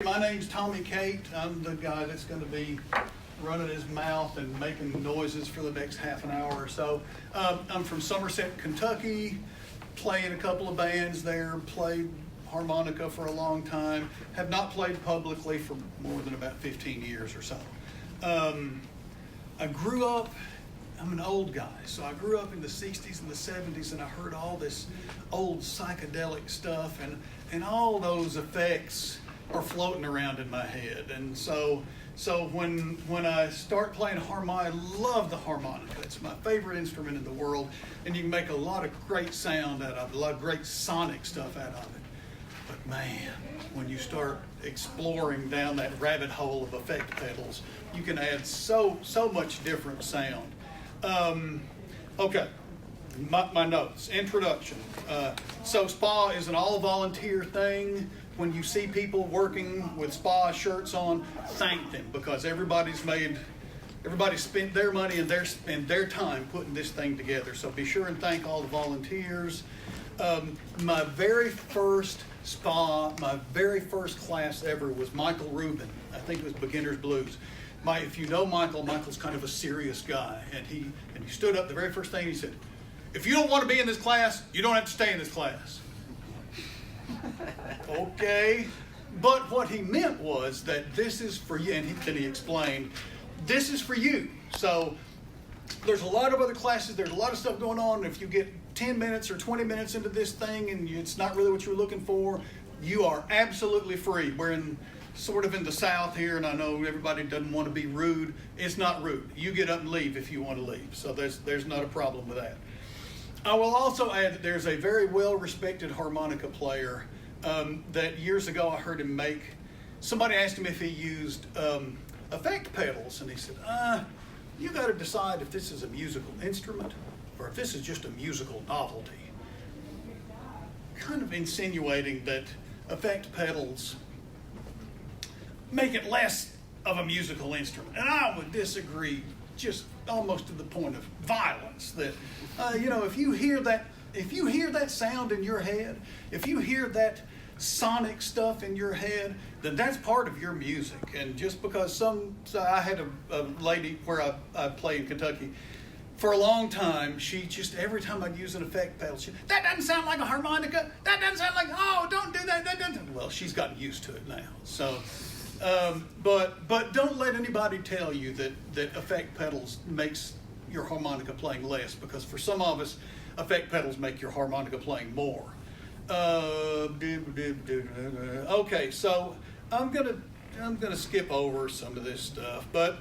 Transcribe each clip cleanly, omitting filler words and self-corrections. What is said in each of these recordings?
My name's Tommy Cate. I'm the guy that's going to be running his mouth and making noises for the next half an hour or so. I'm from Somerset, Kentucky, playing a couple of bands there, played harmonica for a long time, have not played publicly for more than about 15 years or so. I grew up, I'm an old guy, so I grew up in the 60s and the 70s, and I heard all this old psychedelic stuff, and all those effects are floating around in my head. And so when I start playing harmonica, I love the harmonica. It's my favorite instrument in the world, and you can make a lot of great sound out of it, a lot of great sonic stuff out of it. But man, when you start exploring down that rabbit hole of effect pedals, you can add so much different sound. Okay, my notes. Introduction. So SPA is an all-volunteer thing. When you see people working with SPA shirts on, thank them, because everybody spent their money and their time putting this thing together. So be sure and thank all the volunteers. My very first SPA, my very first class ever was Michael Rubin. I think it was Beginner's Blues. If you know Michael's kind of a serious guy, and he stood up. The very first thing he said, "If you don't want to be in this class, you don't have to stay in this class." Okay, but what he meant was that this is for you, and then he explained, this is for you. So there's a lot of other classes, there's a lot of stuff going on. If you get 10 minutes or 20 minutes into this thing and it's not really what you're looking for, you are absolutely free. We're sort of in the South here, and I know everybody doesn't want to be rude. It's not rude. You get up and leave if you want to leave. So there's not a problem with that. I will also add that there's a very well-respected harmonica player that years ago I heard him make. Somebody asked him if he used effect pedals, and he said, you got to decide if this is a musical instrument or if this is just a musical novelty. Kind of insinuating that effect pedals make it less of a musical instrument. And I would disagree just almost to the point of violence, that if you hear that sound in your head, if you hear that sonic stuff in your head, then that's part of your music. And just because I had a lady where I play in Kentucky for a long time, she just, every time I'd use an effect pedal, that doesn't sound like a harmonica, that doesn't sound like, oh, don't do that, that doesn't. Well, she's gotten used to it now. So but don't let anybody tell you that effect pedals makes your harmonica playing less, because for some of us, effect pedals make your harmonica playing more. Okay, so I'm gonna skip over some of this stuff, but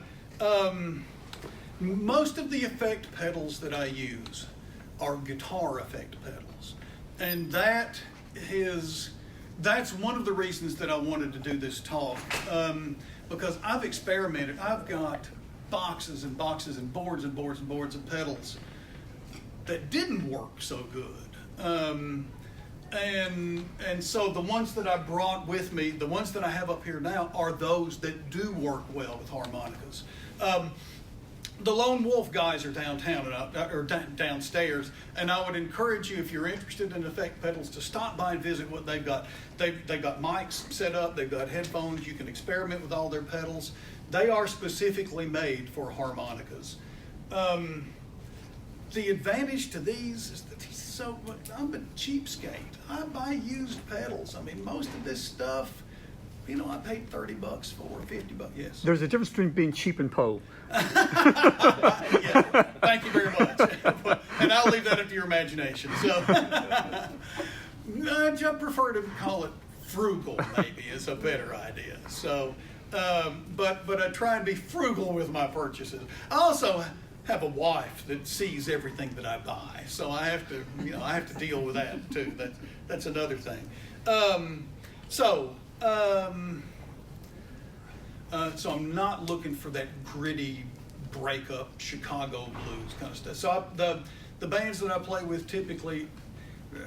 most of the effect pedals that I use are guitar effect pedals, and that's one of the reasons that I wanted to do this talk, because I've experimented. I've got boxes and boxes and boards and boards and boards of pedals that didn't work so good. And so the ones that I brought with me, the ones that I have up here now, are those that do work well with harmonicas. The Lone Wolf guys are downtown or downstairs, and I would encourage you, if you're interested in effect pedals, to stop by and visit what they've got. They've got mics set up, they've got headphones, you can experiment with all their pedals. They are specifically made for harmonicas. The advantage to these is that I'm a cheapskate. I buy used pedals. I mean, most of this stuff, I paid $30 for, $50. Yes. There's a difference between being cheap and po. Yeah, thank you very much. And I'll leave that up to your imagination. So I prefer to call it frugal, maybe, is a better idea. So, but I try and be frugal with my purchases. I also have a wife that sees everything that I buy, so I have to deal with that too. That's another thing. So I'm not looking for that gritty breakup Chicago blues kind of stuff. So the bands that I play with typically,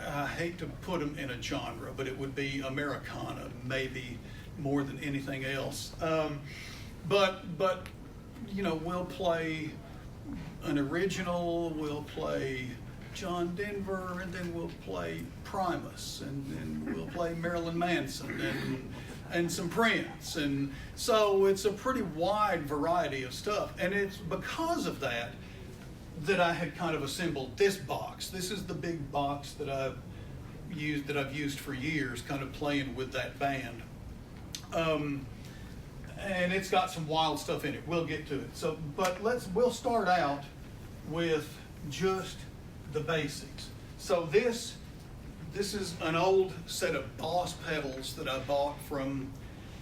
I hate to put them in a genre, but it would be Americana, maybe more than anything else. But we'll play an original, we'll play John Denver, and then we'll play Primus, and then we'll play Marilyn Manson, and and some Prince. And so it's a pretty wide variety of stuff. And it's because of that I had kind of assembled this box. This is the big box that I've used for years, kind of playing with that band. And it's got some wild stuff in it. We'll get to it. So, but we'll start out with just the basics. So this is an old set of Boss pedals that I bought from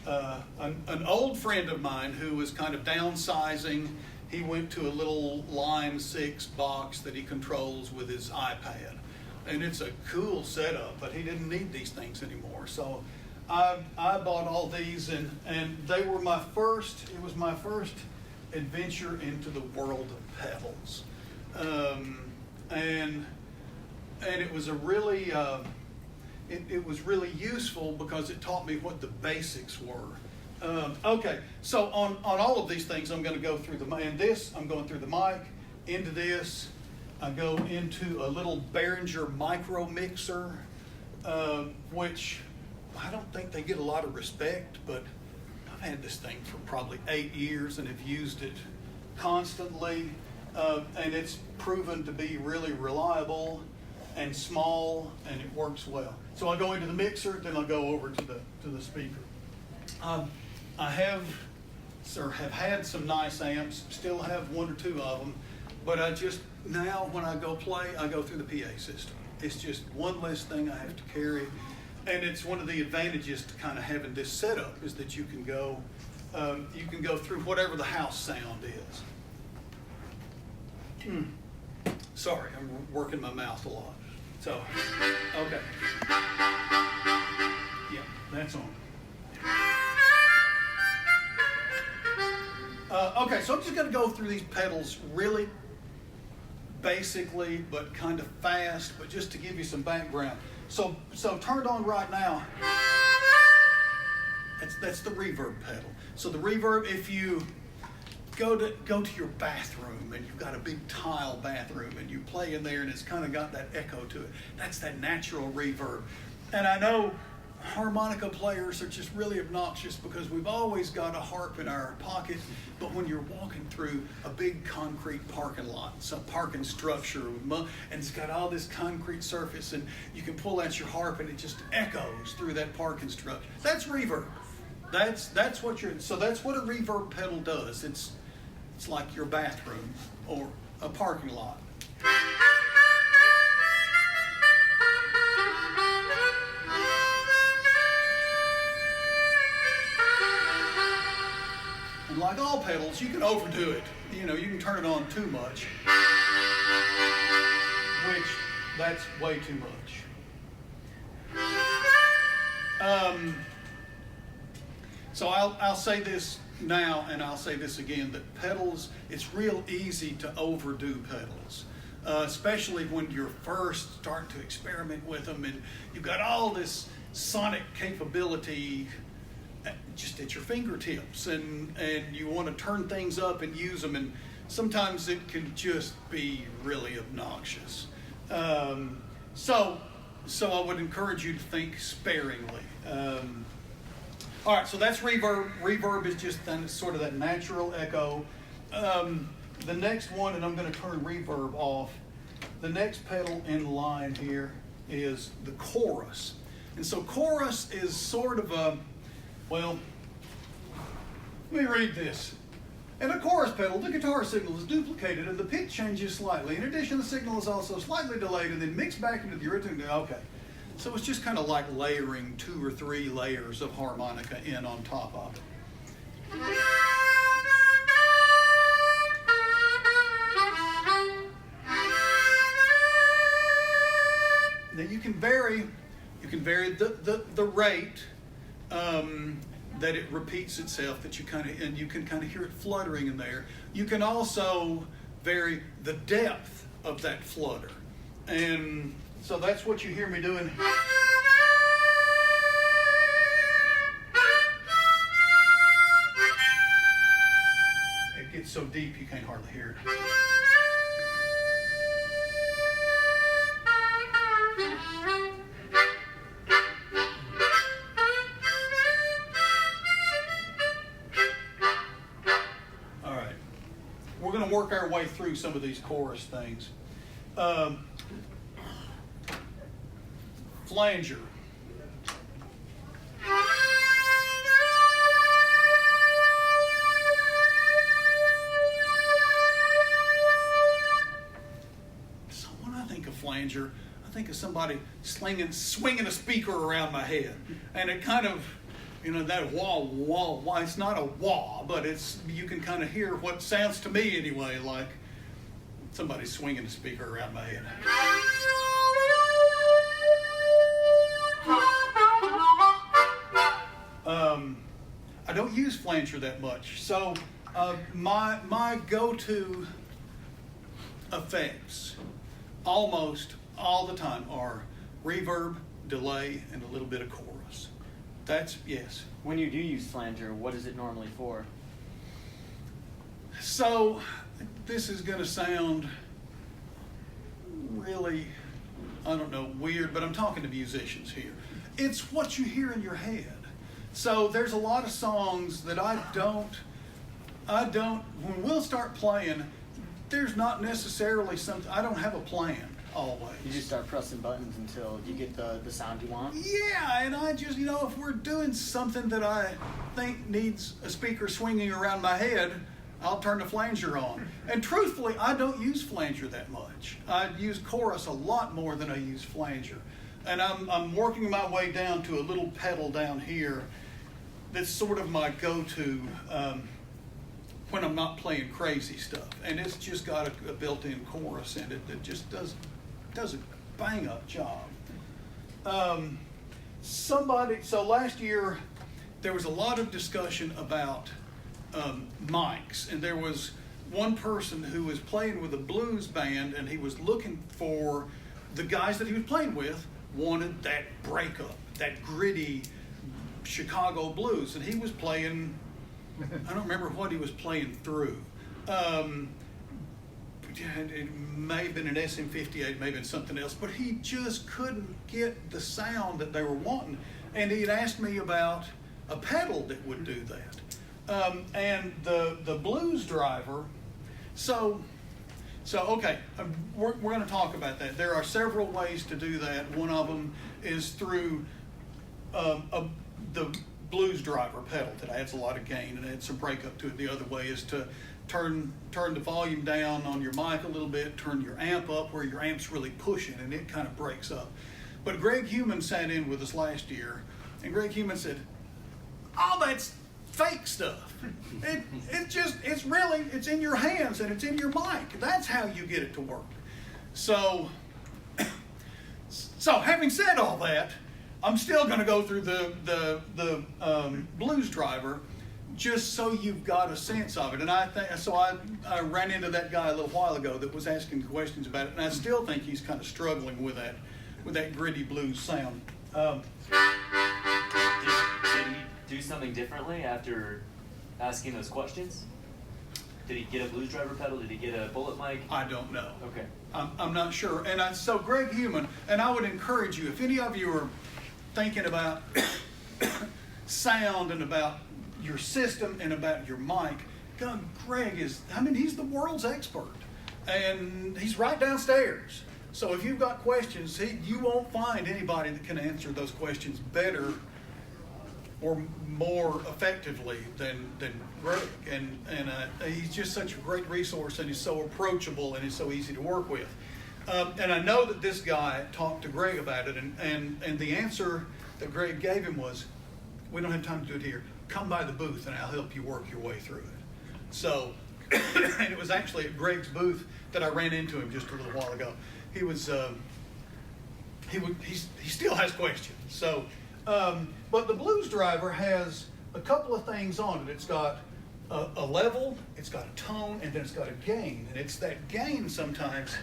an old friend of mine who was kind of downsizing. He went to a little Line 6 box that he controls with his iPad. And it's a cool setup, but he didn't need these things anymore. So I bought all these, and they were my first adventure into the world of pedals. And it was a really, it was really useful because it taught me what the basics were. Okay, so on all of these things, I'm going to go through I'm going through the mic, into this. I go into a little Behringer micro mixer, which I don't think they get a lot of respect, but I've had this thing for probably 8 years and have used it constantly, and it's proven to be really reliable and small, and it works well. So I go into the mixer, then I'll go over to the speaker. I have had some nice amps, still have one or two of them, but now when I go play, I go through the PA system. It's just one less thing I have to carry. And it's one of the advantages to kind of having this setup is that you can go through whatever the house sound is. Sorry, I'm working my mouth a lot. So, okay. Yeah, that's on. Okay, so I'm just going to go through these pedals really basically, but kind of fast, but just to give you some background. So turned on right now, that's the reverb pedal. So the reverb, if you go to your bathroom and you've got a big tile bathroom and you play in there and it's kind of got that echo to it, that's that natural reverb. And I know harmonica players are just really obnoxious because we've always got a harp in our pocket, but when you're walking through a big concrete parking lot, some parking structure, and it's got all this concrete surface, and you can pull out your harp and it just echoes through that parking structure. That's reverb. That's what a reverb pedal does. It's like your bathroom or a parking lot. Like all pedals, you can overdo it. You can turn it on too much, which that's way too much. So I'll say this now, and I'll say this again, that pedals, it's real easy to overdo pedals, especially when you're first starting to experiment with them, and you've got all this sonic capability just at your fingertips, and you want to turn things up and use them, and sometimes it can just be really obnoxious. So I would encourage you to think sparingly. All right, so that's reverb. Reverb is just sort of that natural echo. The next one, and I'm going to turn reverb off, the next pedal in line here is the chorus. And so chorus is sort of a, well, let me read this. In a chorus pedal, the guitar signal is duplicated and the pitch changes slightly. In addition, the signal is also slightly delayed and then mixed back into the original. Okay. So it's just kind of like layering 2 or 3 layers of harmonica in on top of it. Now you can vary the rate that it repeats itself, that you can kind of hear it fluttering in there. You can also vary the depth of that flutter. And so that's what you hear me doing. It gets so deep you can't hardly hear it. of work our way through some of these chorus things. Flanger. So when I think of flanger, I think of somebody swinging a speaker around my head, and it kind of, that wah wah wah. It's not a wah, but you can kind of hear what sounds to me anyway like somebody swinging a speaker around my head. I don't use flanger that much, so my go-to effects almost all the time are reverb, delay, and a little bit of chorus. Yes. When you do use flanger, what is it normally for? So this is going to sound really, I don't know, weird, but I'm talking to musicians here. It's what you hear in your head. So there's a lot of songs that I don't, when we'll start playing, there's not necessarily something, I don't have a plan always. You just start pressing buttons until you get the sound you want? Yeah, and I just, if we're doing something that I think needs a speaker swinging around my head, I'll turn the flanger on. And truthfully, I don't use flanger that much. I use chorus a lot more than I use flanger. And I'm working my way down to a little pedal down here that's sort of my go-to when I'm not playing crazy stuff. And it's just got a built-in chorus in it that just does a bang-up job. So last year, there was a lot of discussion about mics, and there was one person who was playing with a blues band, and he was looking for the guys that he was playing with wanted that breakup, that gritty Chicago blues, and he was playing, I don't remember what he was playing through. It may have been an SM58, may have been something else, but he just couldn't get the sound that they were wanting, and he had asked me about a pedal that would do that. And the blues driver, okay, we're going to talk about that. There are several ways to do that. One of them is through the blues driver pedal that adds a lot of gain and adds some breakup to it. The other way is to turn the volume down on your mic a little bit, turn your amp up where your amp's really pushing, and it kind of breaks up. But Greg Heumann sat in with us last year, and Greg Heumann said, "Oh, that's fake stuff. It's in your hands and it's in your mic. That's how you get it to work." So having said all that, I'm still going to go through the blues driver just so you've got a sense of it. And I ran into that guy a little while ago that was asking questions about it, and I still think he's kind of struggling with that gritty blues sound. Did he do something differently after asking those questions? Did he get a blues driver pedal? Did he get a bullet mic? I don't know. Okay. I'm not sure. And so Greg Heumann, and I would encourage you, if any of you are thinking about sound and about your system and about your mic, God, Greg he's the world's expert. And he's right downstairs. So if you've got questions, you won't find anybody that can answer those questions better or more effectively than Greg. And he's just such a great resource, and he's so approachable, and he's so easy to work with. And I know that this guy talked to Greg about it, and the answer that Greg gave him was, "We don't have time to do it here. Come by the booth and I'll help you work your way through it." So, and it was actually at Greg's booth that I ran into him just a little while ago. He was, he still has questions. So, but the blues driver has a couple of things on it. It's got a level, it's got a tone, and then it's got a gain. And it's that gain sometimes.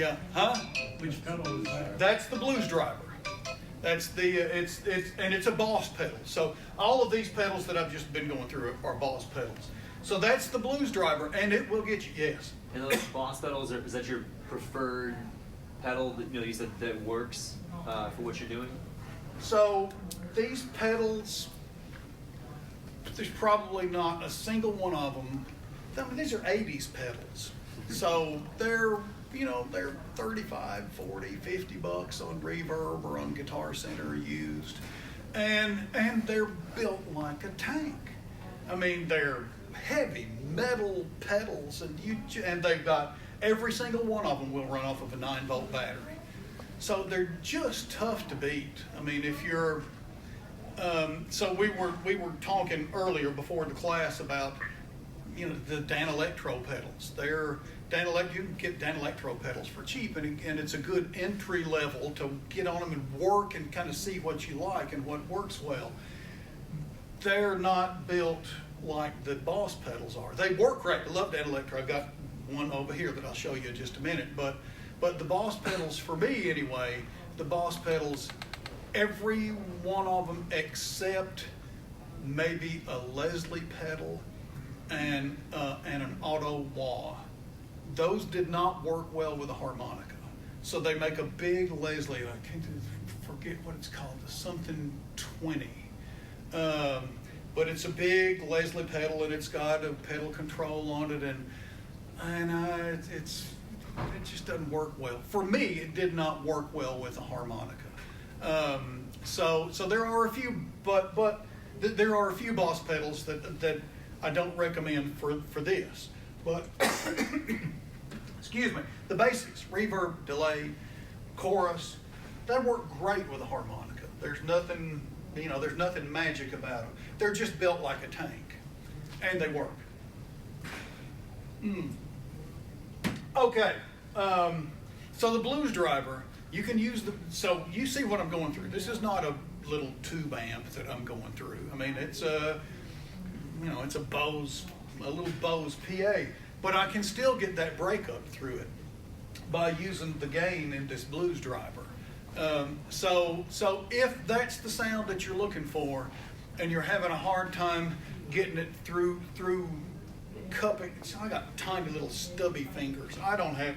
Yeah, huh? Which pedal is that? That's the blues driver. That's the it's a Boss pedal. So all of these pedals that I've just been going through are Boss pedals. So that's the blues driver, and it will get you, yes. And those Boss pedals, is that your preferred pedal that you said that works for what you're doing? So these pedals, there's probably not a single one of them. I mean, these are 80s pedals. So they're 35, 40, 50 bucks on Reverb or on Guitar Center used. And they're built like a tank. I mean, they're heavy metal pedals, and they've got every single one of them will run off of a 9-volt battery. So they're just tough to beat. I mean, if you're so we were talking earlier before the class about the Danelectro pedals. You can get Danelectro pedals for cheap, and it's a good entry level to get on them and work and kind of see what you like and what works well. They're not built like the Boss pedals are. They work great. I love Danelectro. I've got one over here that I'll show you in just a minute. But the Boss pedals, for me anyway, the Boss pedals, every one of them except maybe a Leslie pedal and an auto wah. Those did not work well with a harmonica. So they make a big Leslie, I can't forget what it's called, something 20. But it's a big Leslie pedal, and it's got a pedal control on it, and it just doesn't work well. For me, it did not work well with a harmonica. So there are a few, but there are a few Boss pedals that I don't recommend for this. But excuse me, the basics: reverb, delay, chorus, they work great with a harmonica. There's nothing magic about them. They're just built like a tank, and they work. Okay, so the blues driver, you can use so you see what I'm going through. This is not a little tube amp that I'm going through. I mean, it's it's a little Bose PA, but I can still get that breakup through it by using the gain in this blues driver. So if that's the sound that you're looking for, and you're having a hard time getting it through cupping, I got tiny little stubby fingers. I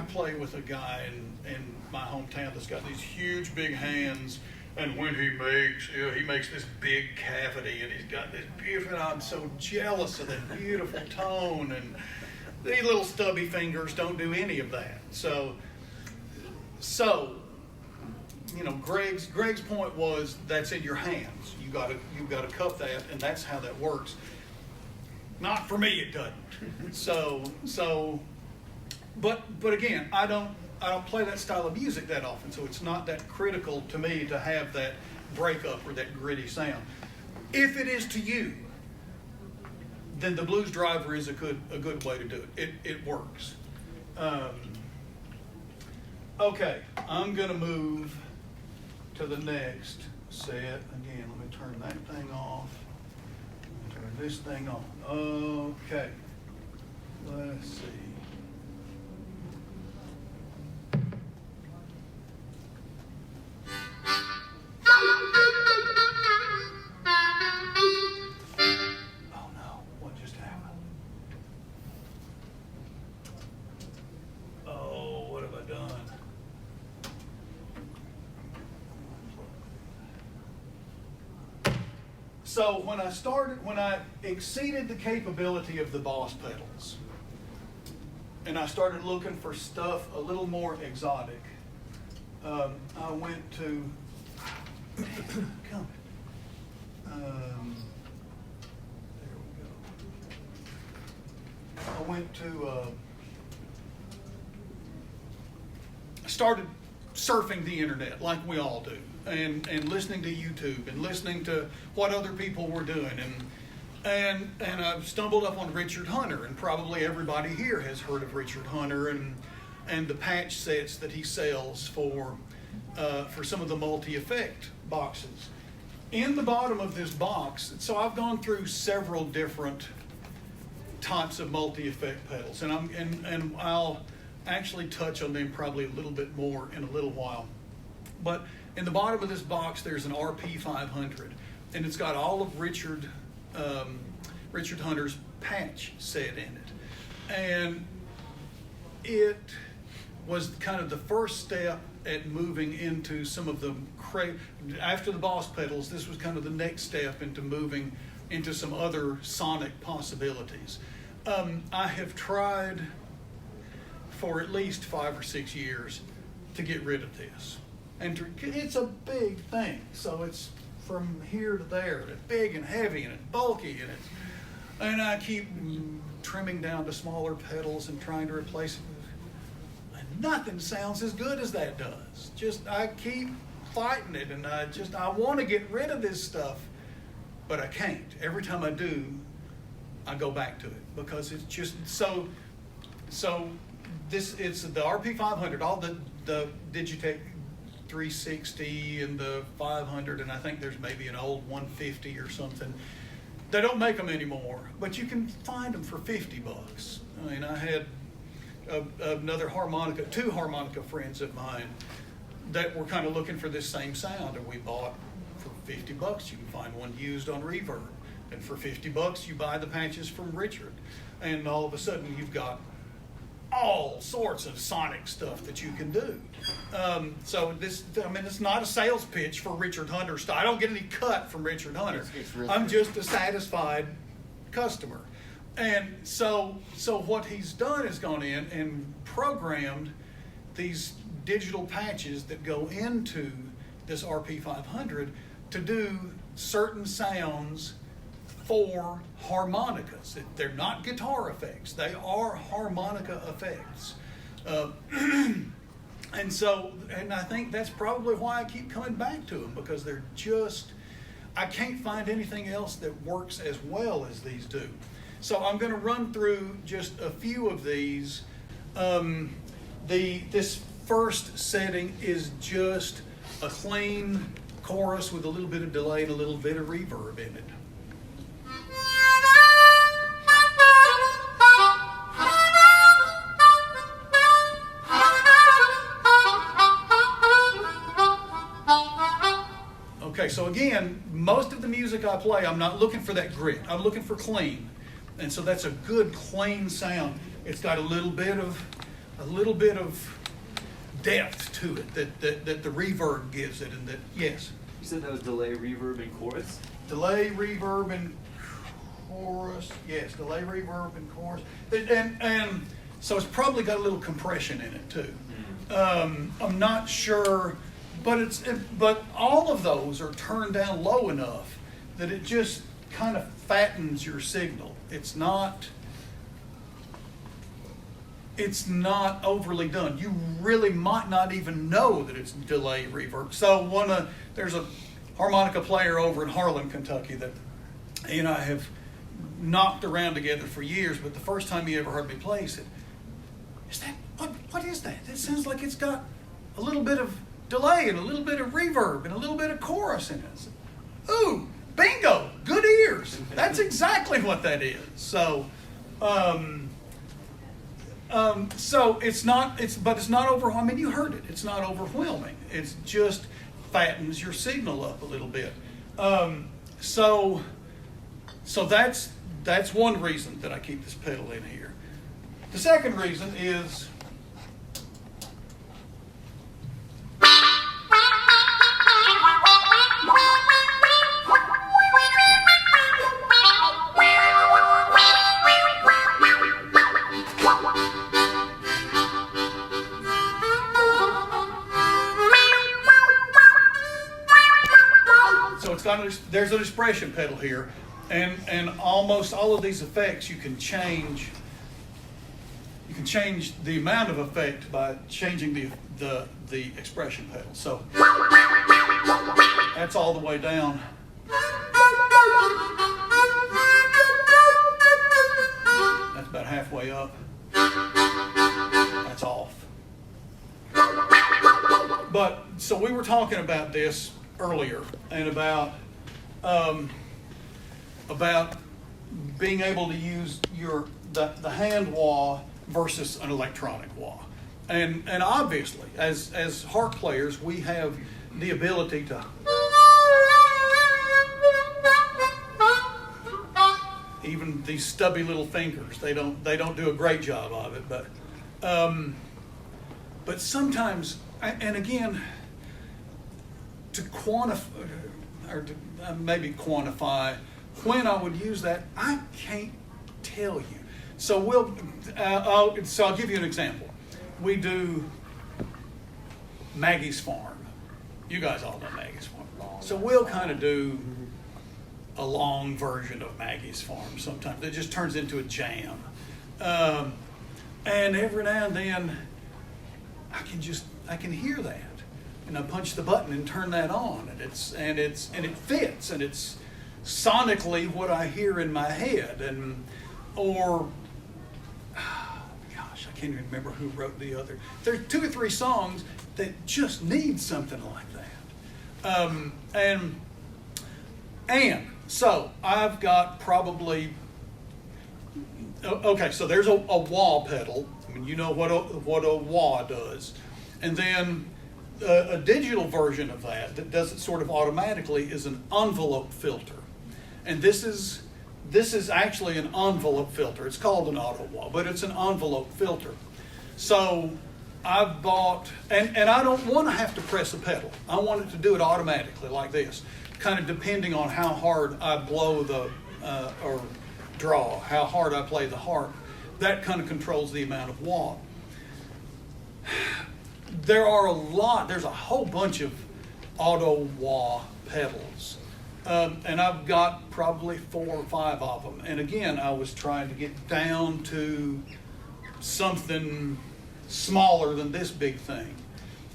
play with a guy in my hometown that's got these huge big hands, and when he makes this big cavity, and he's got this beautiful, I'm so jealous of that beautiful tone, and these little stubby fingers don't do any of that. So Greg's point was that's in your hands. You've got to cup that, and that's how that works. Not for me, it doesn't. But again, I don't play that style of music that often, so it's not that critical to me to have that breakup or that gritty sound. If it is to you, then the blues driver is a good way to do it. It works. Okay, I'm gonna move to the next set. Again, let me turn that thing off. Turn this thing on. Okay. Let's see. Oh no, what just happened? Oh, what have I done? So when I exceeded the capability of the Boss pedals, and I started looking for stuff a little more exotic, I went to, come, there we go. I went to, started surfing the internet like we all do, and listening to YouTube and listening to what other people were doing, and I stumbled up on Richard Hunter, and probably everybody here has heard of Richard Hunter and the patch sets that he sells for some of the multi-effect boxes. In the bottom of this box, so I've gone through several different types of multi-effect pedals, and I'll actually touch on them probably a little bit more in a little while. But in the bottom of this box, there's an RP 500, and it's got all of Richard Hunter's patch set in it. And it was kind of the first step at moving into some of the, after the Boss pedals, this was kind of the next step into moving into some other sonic possibilities. I have tried for at least 5 or 6 years to get rid of this. And it's a big thing, so it's from here to there, and it's big and heavy and it's bulky, and I keep trimming down to smaller pedals and trying to replace it. And nothing sounds as good as that does. Just, I keep fighting it, and I want to get rid of this stuff, but I can't. Every time I do, I go back to it because it's just so this, it's the RP 500, all the Digitech 360 and the 500, and I think there's maybe an old 150 or something. They don't make them anymore, but you can find them for $50. I mean, I had two harmonica friends of mine that were kind of looking for this same sound, and we bought for $50. You can find one used on Reverb, and for $50 you buy the patches from Richard, and all of a sudden you've got all sorts of sonic stuff that you can do. So this, I mean, it's not a sales pitch for Richard Hunter stuff. I don't get any cut from Richard Hunter. It's really I'm good. just a satisfied customer. And so what he's done is gone in and programmed these digital patches that go into this RP 500 to do certain sounds for harmonicas. They're not guitar effects. They are harmonica effects. And I think that's probably why I keep coming back to them, because they're just, I can't find anything else that works as well as these do. So I'm going to run through just a few of these. This first setting is just a clean chorus with a little bit of delay and a little bit of reverb in it. Okay, so again, most of the music I play, I'm not looking for that grit. I'm looking for clean. And so that's a good, clean sound. It's got a little bit of depth to it that the reverb gives it, and that, yes. You said that was delay, reverb, and chorus? Delay, reverb, and chorus. Yes, delay, reverb, and chorus. And so it's probably got a little compression in it too. I'm not sure, but all of those are turned down low enough that it just kind of fattens your signal. It's not overly done. You really might not even know that it's delay reverb. So there's a harmonica player over in Harlan, Kentucky that he and I have knocked around together for years, but the first time he ever heard me play, he said, what is that? It sounds like it's got a little bit of delay and a little bit of reverb and a little bit of chorus in it. I said, ooh, bingo, good ears. That's exactly what that is. So it's not overwhelming. I mean, you heard it. It's not overwhelming. It's just fattens your signal up a little bit. So that's one reason that I keep this pedal in here. The second reason is there's an expression pedal here, and almost all of these effects you can change the amount of effect by changing the expression pedal. So that's all the way down. That's about halfway up. That's off. But so we were talking about this earlier, and about being able to use the hand wah versus an electronic wah. and obviously, as harp players, we have the ability to even these stubby little fingers. They don't do a great job of it, but sometimes, and again, to quantify or to maybe quantify when I would use that, I can't tell you. So I'll give you an example. We do Maggie's Farm. You guys all know Maggie's Farm. So we'll kind of do a long version of Maggie's Farm sometimes. It just turns into a jam. And every now and then, I can hear that. And I punch the button and turn that on. And it fits. And it's sonically what I hear in my head. Or gosh, I can't even remember who wrote the other. There's 2 or 3 songs that just need something like that. And so I've got probably, okay, so there's a wah pedal. I mean, you know what a wah does. And then a digital version of that does it sort of automatically is an envelope filter. And this is actually an envelope filter. It's called an auto wah, but it's an envelope filter. So I've bought, and I don't want to have to press a pedal. I want it to do it automatically like this, kind of depending on how hard I blow or draw, how hard I play the harp. That kind of controls the amount of wah. There's a whole bunch of auto wah pedals. And I've got probably 4 or 5 of them. And again, I was trying to get down to something smaller than this big thing.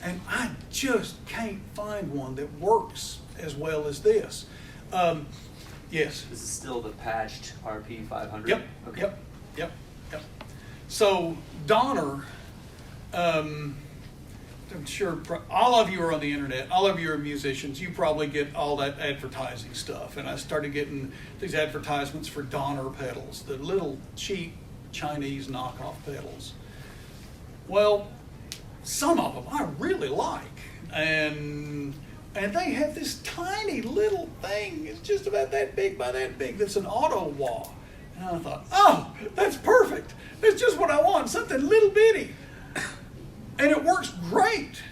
And I just can't find one that works as well as this. Yes? This is still the patched RP 500? Yep. Okay. Yep. So Donner, I'm sure all of you are on the internet, all of you are musicians, you probably get all that advertising stuff. And I started getting these advertisements for Donner pedals, the little cheap Chinese knockoff pedals. Well, some of them I really like. And they have this tiny little thing, it's just about that big by that big, that's an auto wah. And I thought, oh, that's perfect. That's just what I want, something little bitty. And it works great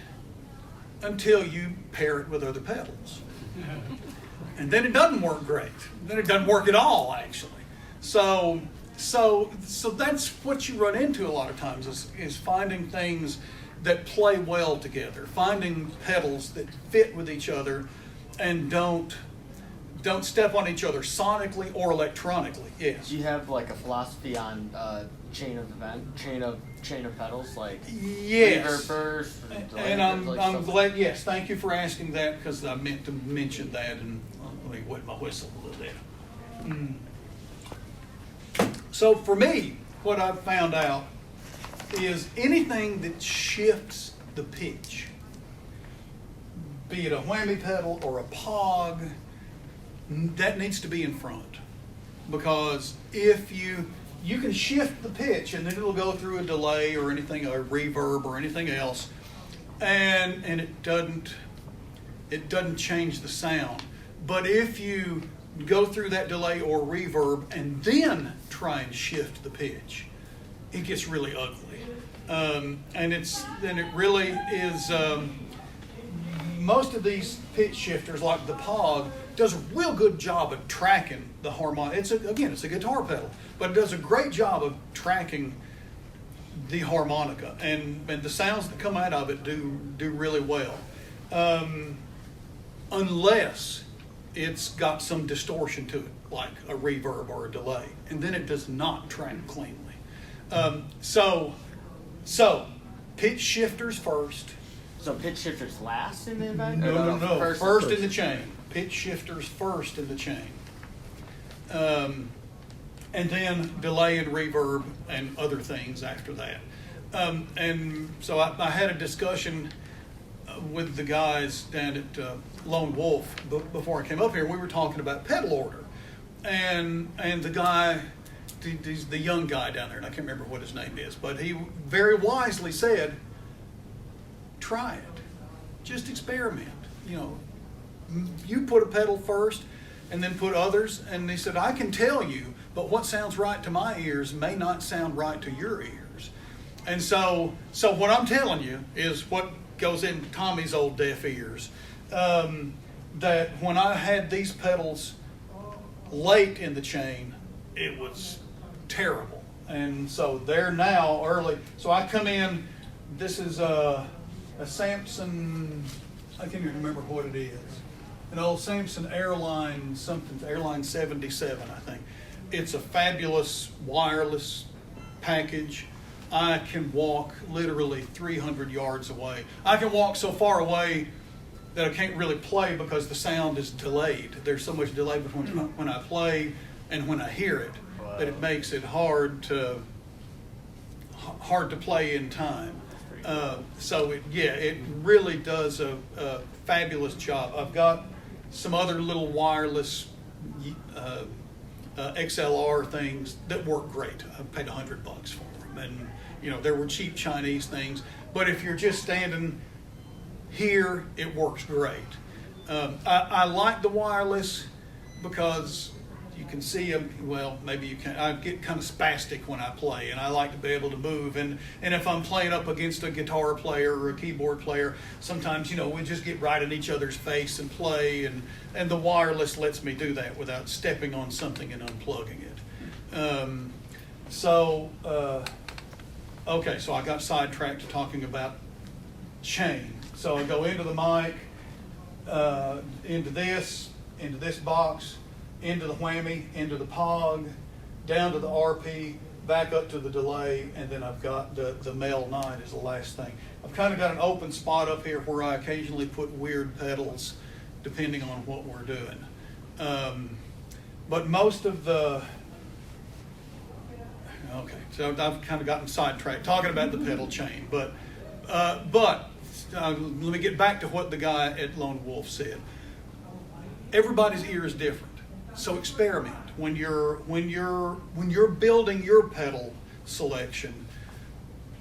until you pair it with other pedals. And then it doesn't work great. Then it doesn't work at all, actually. So that's what you run into a lot of times is finding things that play well together, finding pedals that fit with each other and don't step on each other sonically or electronically. Yes. Do you have like a philosophy on chain of pedals, like yes. reverb first? And I'm glad. Yes, thank you for asking that because I meant to mention that, and let me wet my whistle a little bit. So for me, what I've found out is anything that shifts the pitch, be it a whammy pedal or a pog, that needs to be in front. Because if you can shift the pitch and then it'll go through a delay or anything, or reverb or anything else, and it doesn't change the sound. But if you go through that delay or reverb and then try and shift the pitch, it gets really ugly. And it really is. Most of these pitch shifters, like the Pog, does a real good job of tracking the harmonic. It's a guitar pedal, but it does a great job of tracking the harmonica, and the sounds that come out of it do really well, unless it's got some distortion to it, like a reverb or a delay, and then it does not track cleanly. So pitch shifters first. So pitch shifters last in the event? No. First in the chain. Pitch shifters first in the chain. And then delay and reverb and other things after that. And so I had a discussion with the guys down at Lone Wolf before I came up here. We were talking about pedal order. And the guy, the young guy down there, and I can't remember what his name is, but he very wisely said, try it. Just experiment. You know, you put a pedal first and then put others. And he said, I can tell you, but what sounds right to my ears may not sound right to your ears. And so what I'm telling you is what goes in Tommy's old deaf ears. That when I had these pedals late in the chain, it was terrible. And so they're now early. So I come in, this is a Samson, I can't even remember what it is. An old Samson Airline 77, I think. It's a fabulous wireless package. I can walk literally 300 yards away. I can walk so far away that I can't really play because the sound is delayed. There's so much delay between when I play and when I hear it that it makes it hard to play in time. So it really does a fabulous job. I've got some other little wireless XLR things that work great. I paid $100 for them, and you know there were cheap Chinese things. But if you're just standing here, it works great. I like the wireless because you can see them. Well, maybe you can. I get kind of spastic when I play, and I like to be able to move. And if I'm playing up against a guitar player or a keyboard player, sometimes we just get right in each other's face and play. And the wireless lets me do that without stepping on something and unplugging it. Okay, so I got sidetracked to talking about chain. So I go into the mic, into this box, into the whammy, into the POG, down to the RP, back up to the delay, and then I've got the Mel 9 is the last thing. I've kind of got an open spot up here where I occasionally put weird pedals depending on what we're doing. But most of the... Okay, so I've kind of gotten sidetracked talking about the pedal chain, but let me get back to what the guy at Lone Wolf said. Everybody's ear is different, so experiment when you're building your pedal selection.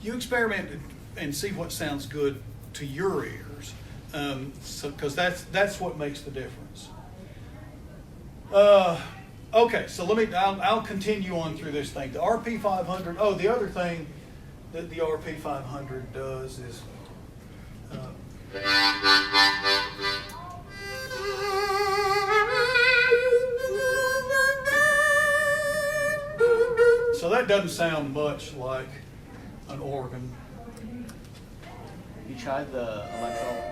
You experiment and see what sounds good to your ears, because that's what makes the difference. Okay, so I'll continue on through this thing. The RP500. Oh, the other thing that the RP500 does is. So that doesn't sound much like an organ. You tried the electro?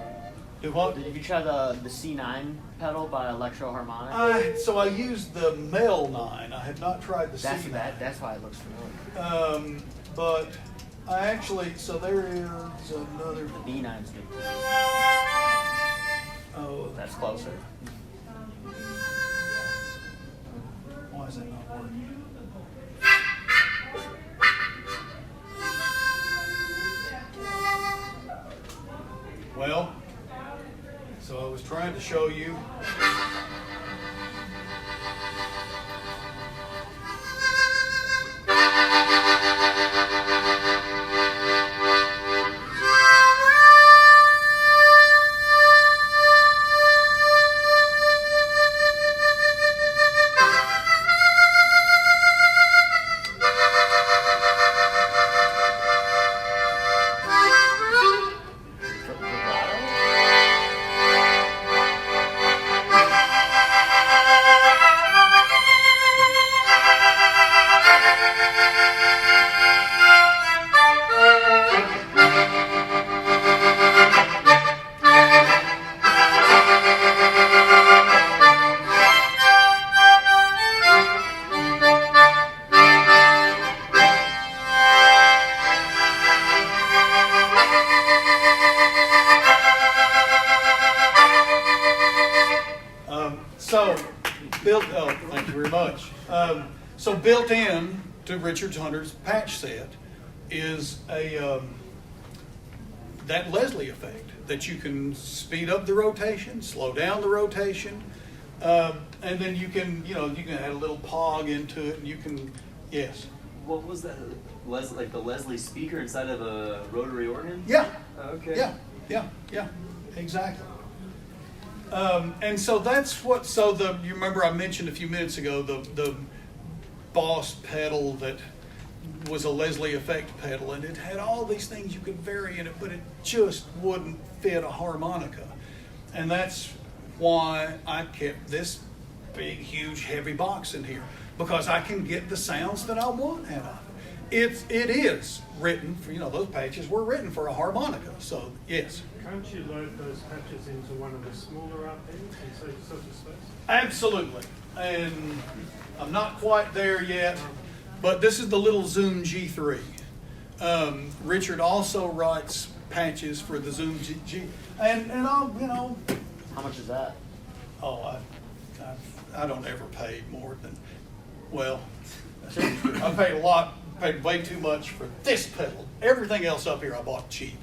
Do what? Did you try the C9 pedal by Electro Harmonica? So I used the Mel 9. I had not tried the C9. That's why it looks familiar. But I actually, so there is another. The B9's good. Oh, That's closer. why is that not working? Well, so I was trying to show you. Thank you very much. So built in to Richards Hunter's patch set is that Leslie effect, that you can speed up the rotation, slow down the rotation, and then you can add a little POG into it, and you can, yes. What was that? Like the Leslie speaker inside of a rotary organ? Yeah. Okay. Yeah. Yeah, exactly. And so that's what. So you remember I mentioned a few minutes ago the Boss pedal that was a Leslie Effect pedal, and it had all these things you could vary in it, but it just wouldn't fit a harmonica, and that's why I kept this big, huge, heavy box in here, because I can get the sounds that I want out of it. It is written for, those patches were written for a harmonica, so yes. Can't you load those patches into one of the smaller RPs and save yourself the space? Absolutely, and I'm not quite there yet, but this is the little Zoom G3. Richard also writes patches for the Zoom G, and I'll, How much is that? oh, I don't ever pay more than, well, I paid a lot, paid way too much for this pedal. Everything else up here I bought cheap.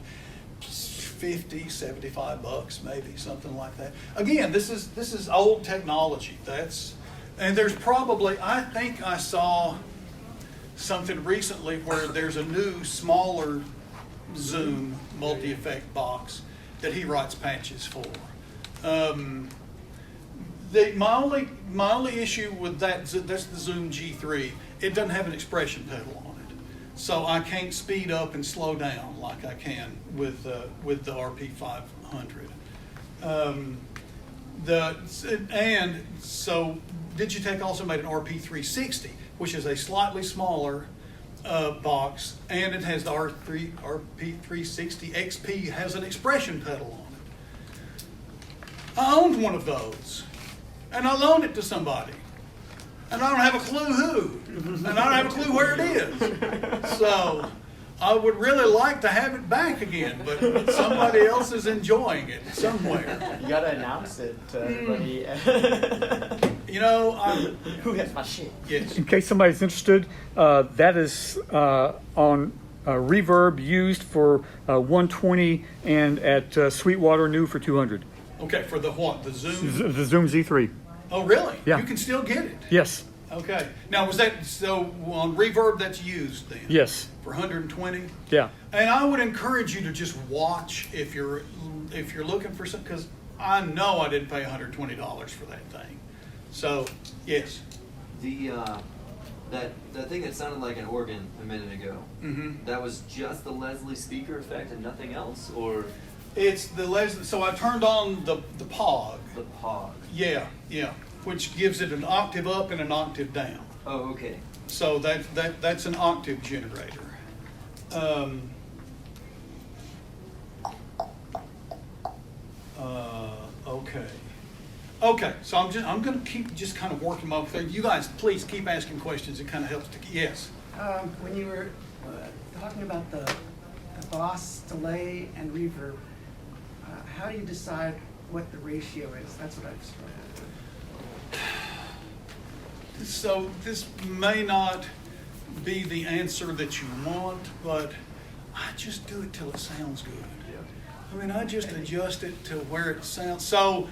50, 75 bucks, maybe, something like that. Again, this is old technology. And there's probably, I think I saw something recently where there's a new, smaller Zoom multi-effect box that he writes patches for. My only issue with that's the Zoom G3. It doesn't have an expression pedal on it, so I can't speed up and slow down like I can with the RP 500. And so Digitech also made an RP 360, which is a slightly smaller box, and it has the RP 360 XP has an expression pedal on it. I owned one of those, and I loaned it to somebody, and I don't have a clue who, and I don't have a clue where it is. So I would really like to have it back again, but somebody else is enjoying it somewhere. You gotta announce it to everybody. Who has my shit? Yes. In case somebody's interested, that is on Reverb, used for 120, and at Sweetwater new for 200. Okay, for the what? The Zoom? The Zoom Z3. Oh, really? Yeah. You can still get it? Yes. Okay. Now, was that, so on Reverb that's used then? Yes. For 120? Yeah. And I would encourage you to just watch if you're looking for some, because I know I didn't pay $120 for that thing. So, yes. The that thing that sounded like an organ a minute ago. Mm-hmm. That was just the Leslie speaker effect and nothing else, or It's the Leslie, so I turned on the POG. the Pog. Yeah, which gives it an octave up and an octave down. Oh, okay. So that's an octave generator. Okay. So I'm going to keep just kind of working my way. You guys, please keep asking questions. It kind of helps to. Yes. When you were talking about the Boss delay and reverb, how do you decide what the ratio is? That's what I've struggled with. So this may not be the answer that you want, but I just do it till it sounds good. I mean, I just adjust it to where it sounds. So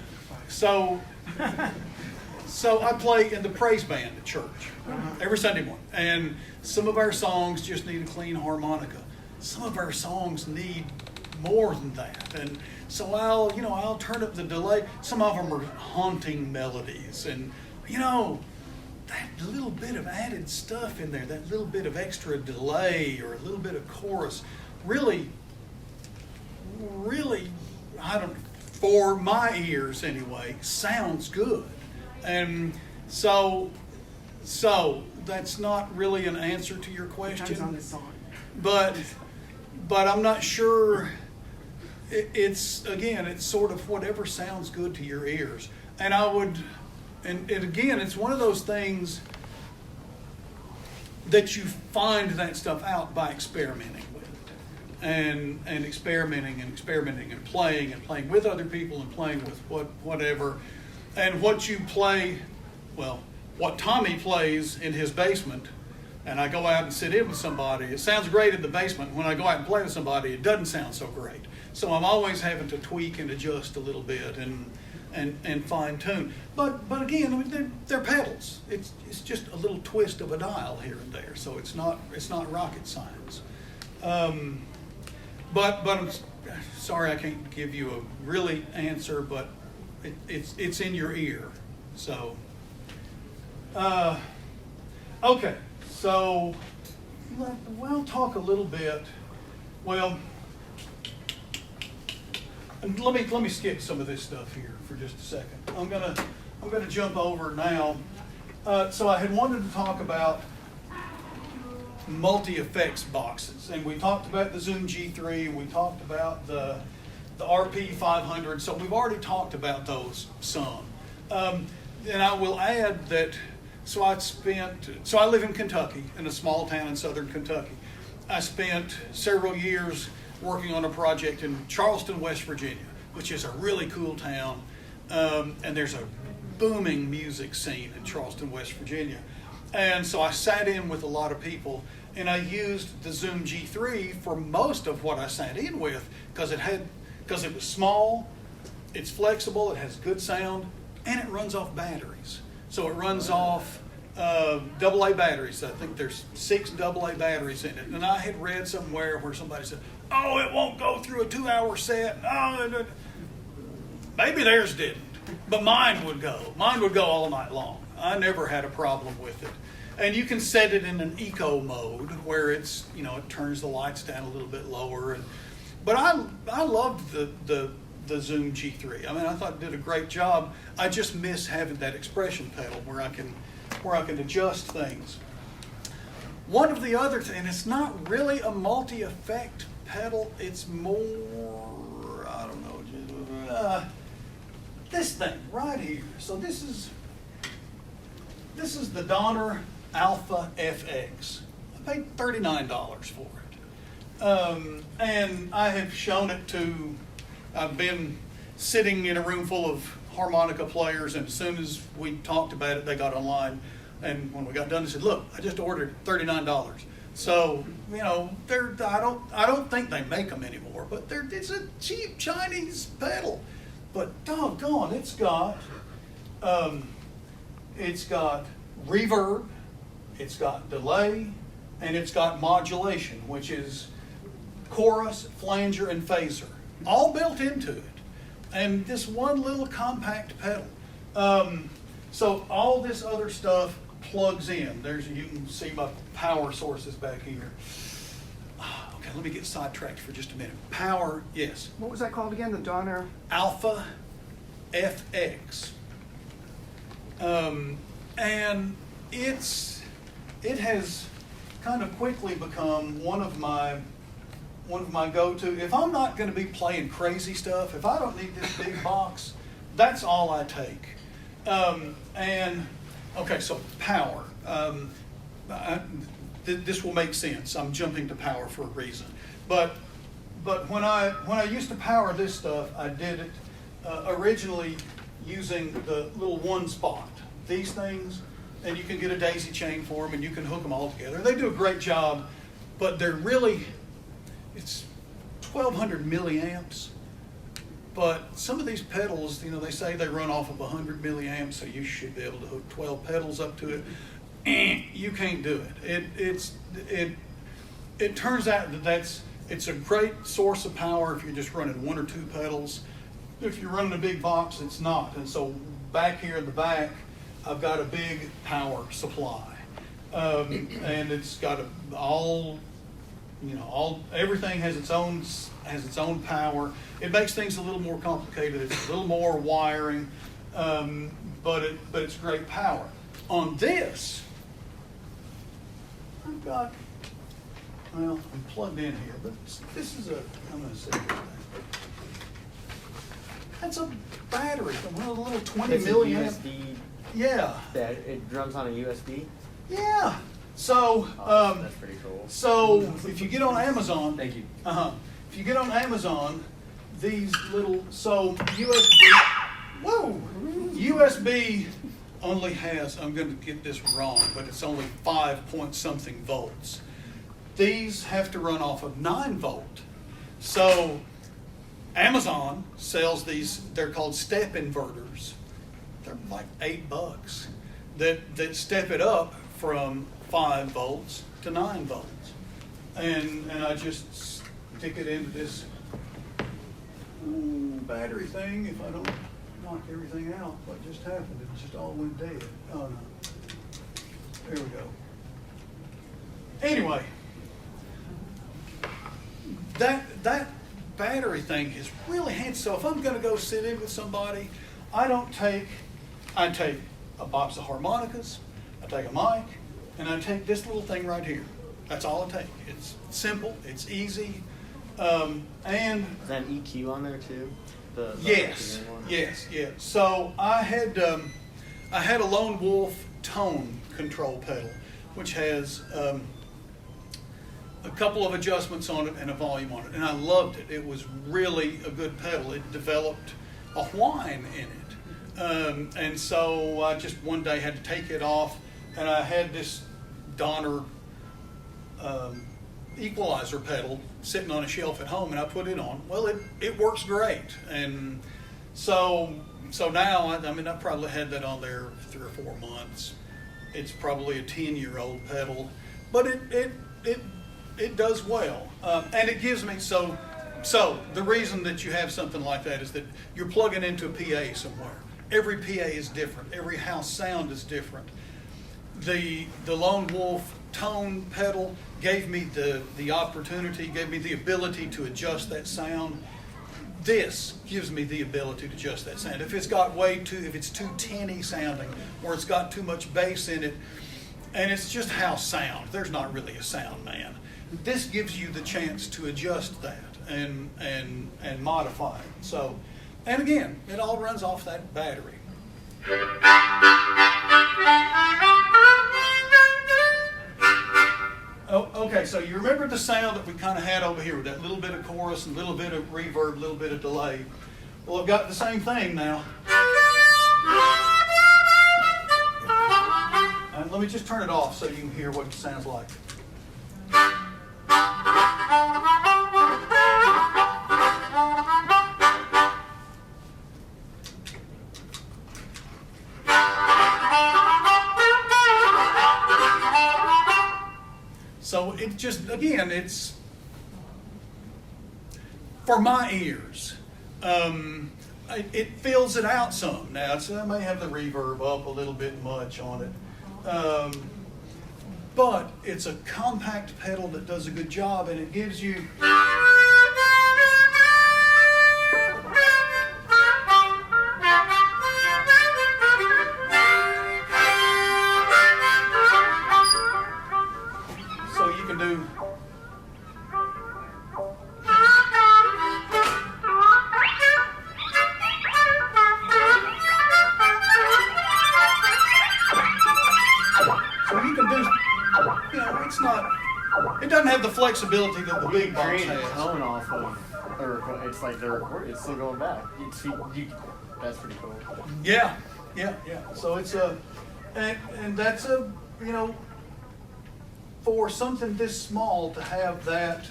I play in the praise band at church every Sunday morning, and some of our songs just need a clean harmonica. Some of our songs need more than that, and so I'll turn up the delay. Some of them are haunting melodies, and that little bit of added stuff in there, that little bit of extra delay or a little bit of chorus, really, for my ears anyway, sounds good. And so that's not really an answer to your Depends on the question. song. But I'm not sure. It's sort of whatever sounds good to your ears. And I would, and again, it's one of those things that you find that stuff out by experimenting with it, and experimenting and playing with other people and playing with whatever, and what you play, well, what Tommy plays in his basement, and I go out and sit in with somebody. It sounds great in the basement. When I go out and play with somebody, it doesn't sound so great. So I'm always having to tweak and adjust a little bit and fine tune. But again, I mean, they're pedals. It's just a little twist of a dial here and there. So it's not rocket science. But sorry I can't give you a really answer, but it's in your ear. So, okay, so we'll talk a little bit. Well, let me skip some of this stuff here for just a second. I'm gonna jump over now. So I had wanted to talk about multi-effects boxes, and we talked about the Zoom G3, and we talked about the RP 500. So we've already talked about those some. And I will add that. So I live in Kentucky, in a small town in southern Kentucky. I spent several years working on a project in Charleston, West Virginia, which is a really cool town. And there's a booming music scene in Charleston, West Virginia. And so I sat in with a lot of people, and I used the Zoom G3 for most of what I sat in with, because it was small, it's flexible, it has good sound, and it runs off batteries. So it runs off AA batteries. I think there's 6 AA batteries in it. And I had read somewhere where somebody said, "Oh, it won't go through a 2-hour set." Oh, maybe theirs didn't, but mine would go. Mine would go all night long. I never had a problem with it. And you can set it in an eco mode where it's, it turns the lights down a little bit lower. But I loved the Zoom G3. I mean, I thought it did a great job. I just miss having that expression pedal where I can adjust things. One of the other things, and it's not really a multi-effect pedal, it's more, I don't know, this thing right here. So this is the Donner Alpha FX. I paid $39 for it. And I have shown it to, I've been sitting in a room full of harmonica players, and as soon as we talked about it, they got online. And when we got done, they said, "Look, I just ordered $39. So, I don't think they make them anymore, but it's a cheap Chinese pedal. But doggone, it's got reverb, it's got delay, and it's got modulation, which is chorus, flanger, and phaser, all built into it. And this one little compact pedal. So all this other stuff plugs in. You can see my power sources back here. Okay, let me get sidetracked for just a minute. Power, yes. What was that called again? The Donner? Alpha FX. And it has kind of quickly become one of my go-to. If I'm not going to be playing crazy stuff, if I don't need this big box, that's all I take. Okay, so power. This will make sense. I'm jumping to power for a reason. But when I used to power this stuff, I did it originally using the little one spot. These things, and you can get a daisy chain for them, and you can hook them all together. They do a great job, but it's 1,200 milliamps. But some of these pedals, they say they run off of 100 milliamps, so you should be able to hook 12 pedals up to it. You can't do it. It turns out it's a great source of power if you're just running 1 or 2 pedals. If you're running a big box, it's not. And so back here in the back, I've got a big power supply, and it's got everything has its own power. It makes things a little more complicated. It's a little more wiring, but it's great power. On this, I'm plugged in here, but this is I'm going to say this thing. That's a battery, a little 20 It's a milliamp. USB. Yeah. That it runs on a USB. Yeah. So, That's pretty cool. So if you get on Amazon, Thank you. If you get on Amazon, these little USB only has, I'm going to get this wrong, but it's only 5 point something volts. These have to run off of 9 volt. So Amazon sells these. They're called step inverters. They're like $8 that step it up from 5 volts to 9 volts. And I just stick it into this battery thing, if I don't knock everything out, what just happened? It just all went dead. Oh no. There we go. Anyway, that battery thing is really handy. So if I'm going to go sit in with somebody, I take a box of harmonicas, I take a mic, and I take this little thing right here. That's all I take. It's simple, it's easy, and Is that an EQ on there too? yes, yes, yes. So I had a Lone Wolf tone control pedal, which has a couple of adjustments on it and a volume on it, and I loved it. It was really a good pedal. It developed a whine in it, and so I just one day had to take it off, and I had this Donner equalizer pedal sitting on a shelf at home, and I put it on. Well, it works great, and so now I mean I probably had that on there 3 or 4 months. It's probably a 10-year-old pedal, but it does well, and it gives me so the reason that you have something like that is that you're plugging into a PA somewhere. Every PA is different. Every house sound is different. The Lone Wolf tone pedal gave me the opportunity, gave me the ability to adjust that sound. This gives me the ability to adjust that sound. If it's too tinny sounding, or it's got too much bass in it, and it's just house sound, there's not really a sound man. This gives you the chance to adjust that and modify it. So, and again, it all runs off that battery. Oh, okay, so you remember the sound that we kind of had over here with that little bit of chorus and a little bit of reverb, a little bit of delay. Well, I've got the same thing now. And let me just turn it off so you can hear what it sounds like. So it just, again, it's for my ears. It fills it out some. Now, I may have the reverb up a little bit much on it. But it's a compact pedal that does a good job, and it gives you... So you can do... So you can do... You know, it's not... It doesn't have the flexibility that the big box Create a has. tone off of, or it's like they're recording. It's still going back. That's pretty cool. Yeah. So it's and that's a, you know, for something this small to have that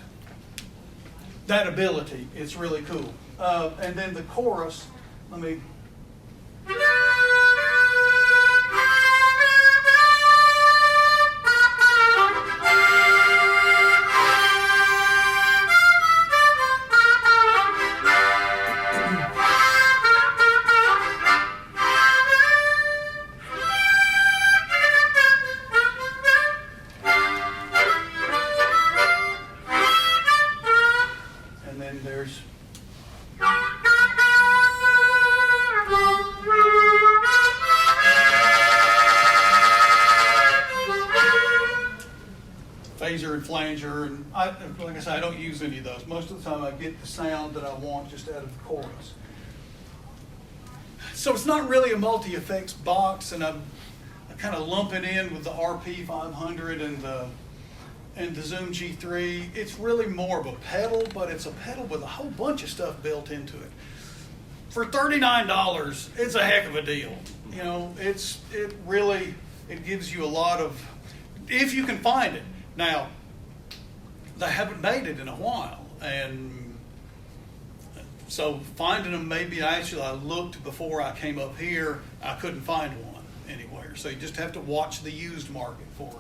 ability, it's really cool. And then the chorus, let me. And then there's. Phaser and flanger, and like I said, I don't use any of those. Most of the time I get the sound that I want just out of the chorus. So it's not really a multi-effects box, and I kind of lump it in with the RP 500 and the Zoom G3. It's really more of a pedal, but it's a pedal with a whole bunch of stuff built into it. For $39, it's a heck of a deal. You know, it gives you a lot of, if you can find it. Now, they haven't made it in a while, and so finding them, maybe I looked before I came up here, I couldn't find one anywhere. So you just have to watch the used market for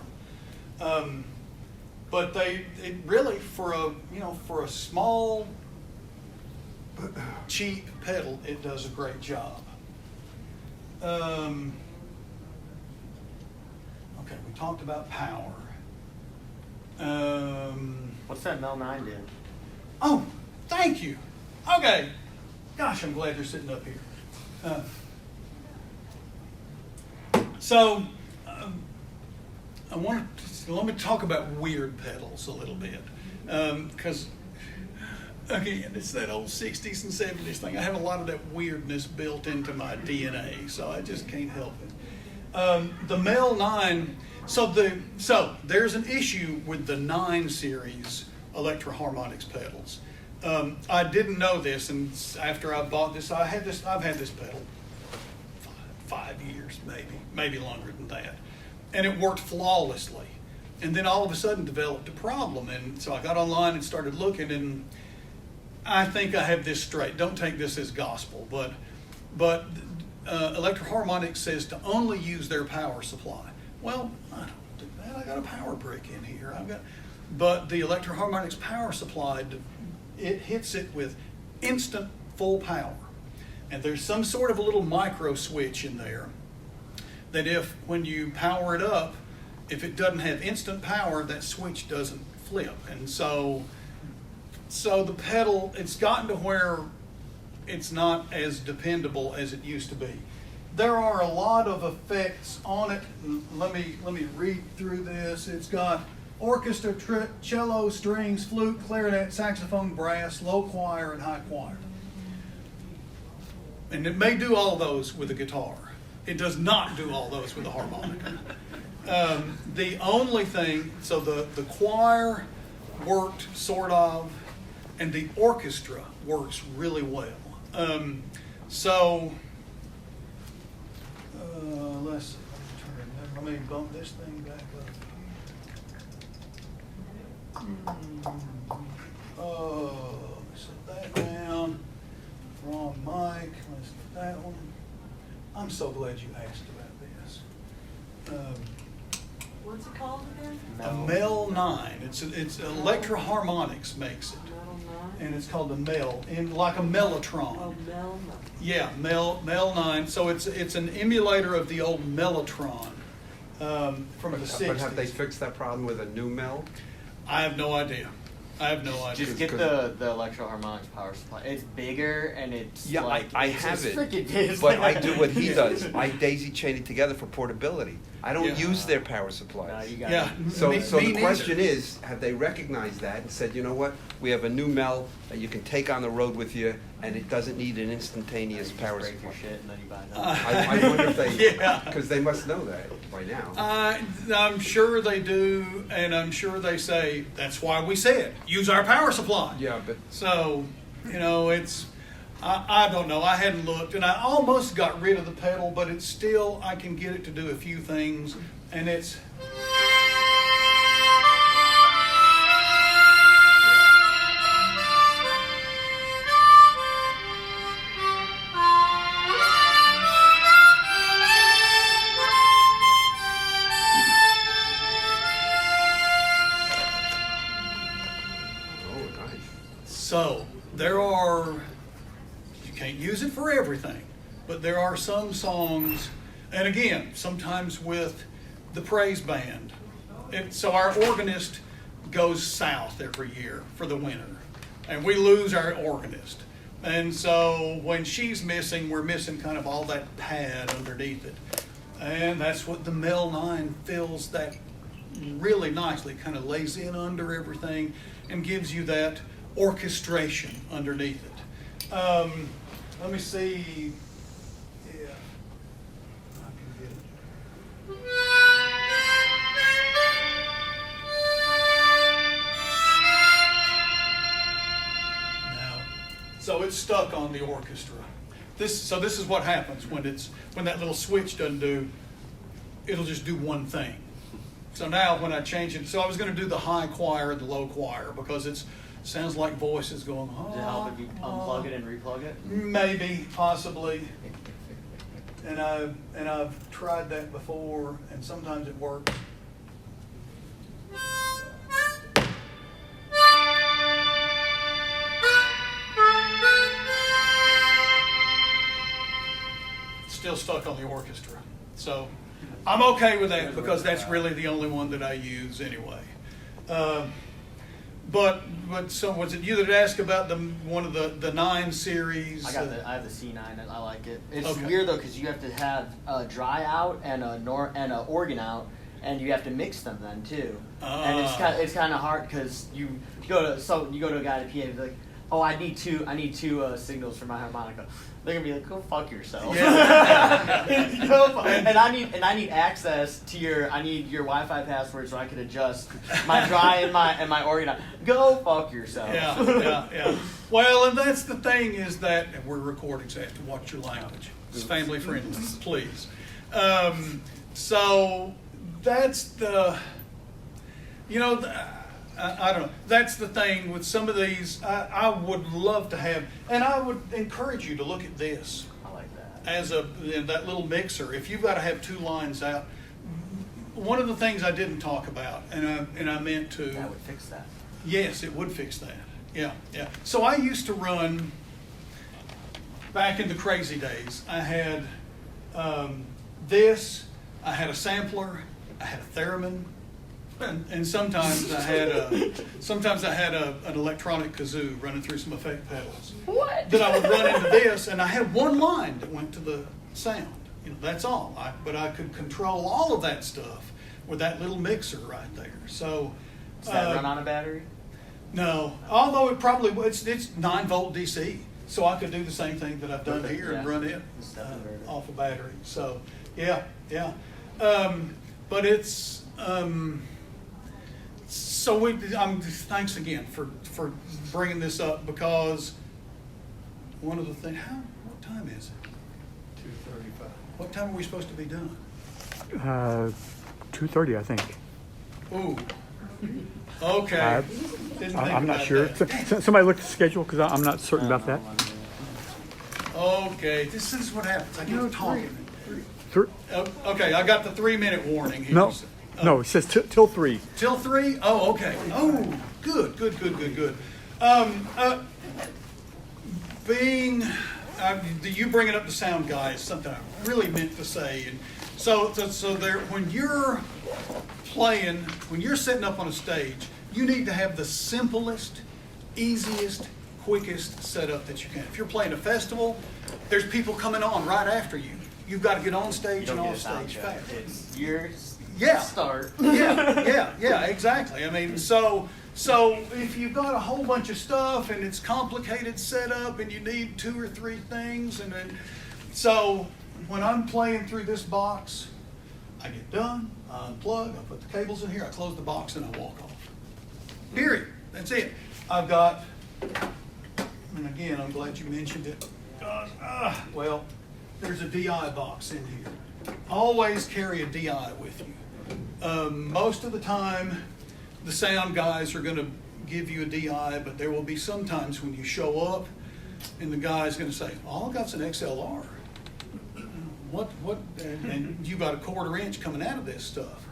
them. But it really, for a small cheap pedal, it does a great job. Okay, we talked about power. What's that Mel 9 do? Oh, thank you. Okay. Gosh, I'm glad you're sitting up here. Let me talk about weird pedals a little bit, because again, it's that old 60s and 70s thing. I have a lot of that weirdness built into my DNA, so I just can't help it. The Mel 9. So there's an issue with the 9 series Electro-Harmonics pedals. I didn't know this, and after I bought this, I've had this pedal 5 years, maybe longer than that, and it worked flawlessly. And then all of a sudden developed a problem, and so I got online and started looking, and I think I have this straight. Don't take this as gospel, but Electro-Harmonics says to only use their power supply. Well, I don't do that. I got a power brick in here. But the Electro-Harmonics power supply, it hits it with instant full power. And there's some sort of a little micro switch in there that when you power it up, if it doesn't have instant power, that switch doesn't flip. And so the pedal, it's gotten to where it's not as dependable as it used to be. There are a lot of effects on it. Let me read through this. It's got orchestra, cello, strings, flute, clarinet, saxophone, brass, low choir, and high choir. And it may do all those with a guitar. It does not do all those with a harmonica. The only thing, so the choir worked sort of, and the orchestra works really well. Let me bump this thing back up. Set that down. Wrong mic. Let's get that one. I'm so glad you asked about this. What's it called again? A Mel 9. It's Electro-Harmonics makes it. Mel 9? And it's called a Mel, like a Mellotron. Oh, Mel 9. Yeah, Mel 9. So it's an emulator of the old Mellotron from the 60s. But have they fixed that problem with a new Mel? I have no idea. Just get the Electro-Harmonics power supply. It's bigger and it's I have it, freaking but I do what he does. I daisy chain it together for portability. I don't use their power No, supplies. you got Yeah. it. So Me the neither. question is, have they recognized that and said, you know what, we have a new Mel that you can take on the road with you, and it doesn't need an instantaneous You power just break supply. your shit and then you buy another. I wonder if they, Yeah. because they must know that by now. I'm sure they do, and I'm sure they say, that's why we said, use our power supply. Yeah, but So, it's, I don't know. I hadn't looked, and I almost got rid of the pedal, but it's still, I can get it to do a few things, and it's... nice. So, you can't use it for everything, but there are some songs, and again, sometimes with the praise band. So our organist goes south every year for the winter, and we lose our organist. And so when she's missing, we're missing kind of all that pad underneath it. And that's what the Mel 9 fills that really nicely, kind of lays in under everything and gives you that orchestration underneath it. Let me see if I can get it. Now, so it's stuck on the orchestra. This is what happens when that little switch doesn't do, it'll just do one thing. So now when I change it, so I was going to do the high choir and the low choir because it sounds like voices going, Does it help if you unplug it and replug it? Maybe, possibly. And I've tried that before, and sometimes it works. stuck on the orchestra. So I'm okay with that because that's really the only one that I use anyway. But so was it you that asked about one of the 9 series? I have the C9 and I like it. It's Okay. weird though because you have to have a dry out and a organ out, and you have to mix them then too. And it's kind of hard because you go to a guy at PA and be like, oh, I need two signals for my harmonica. They're gonna be like, go fuck yourself. Yeah. And I need access to your Wi-Fi password so I can adjust my dry and my organ. Go fuck yourself. Yeah. Well, and that's the thing is that and we're recording, so I have to watch your language. It's family friendly, please. So that's the, I don't know. That's the thing with some of these. I would love to have, and I would encourage you to look at this I like that. as that little mixer. If you've got to have 2 lines out, one of the things I didn't talk about, and I meant to. That would fix that. Yes, it would fix that. Yeah. So I used to run, back in the crazy days, I had this, I had a sampler, I had a theremin, and sometimes I had an electronic kazoo running through some effect pedals. What? That I would run into this, and I had one line that went to the sound. That's all. But I could control all of that stuff with that little mixer right there. So. Does that run on a battery? No, although it's 9-volt DC, so I could do the same thing that I've done here and run it off a battery. So yeah. But it's thanks again for bringing this up because one of the things. What time is it? 2:35. What time are we supposed to be done? 2:30, I think. Ooh. Okay. Didn't think I'm not about sure. that. Somebody look at the schedule because I'm not certain about that. Okay, this is what happens. I get talking. Okay, I got the 3-minute warning here. No, it says till 3. Till 3? Oh, okay. Oh, good. You bringing up the sound guy is something I really meant to say. And so there, when you're playing, when you're setting up on a stage, you need to have the simplest, easiest, quickest setup that you can. If you're playing a festival, there's people coming on right after you. You've got to get on stage and off stage fast. It's your start. Yeah, exactly. I mean, so if you've got a whole bunch of stuff and it's complicated setup and you need 2 or 3 things, and then so when I'm playing through this box, I get done, I unplug, I put the cables in here, I close the box, and I walk off. Period. That's it. I've got, and again, I'm glad you mentioned it. Well, there's a DI box in here. Always carry a DI with you. Most of the time, the sound guys are going to give you a DI, but there will be some times when you show up and the guy's going to say, all I've got's an XLR. What? And you got a 1/4 inch coming out of this stuff.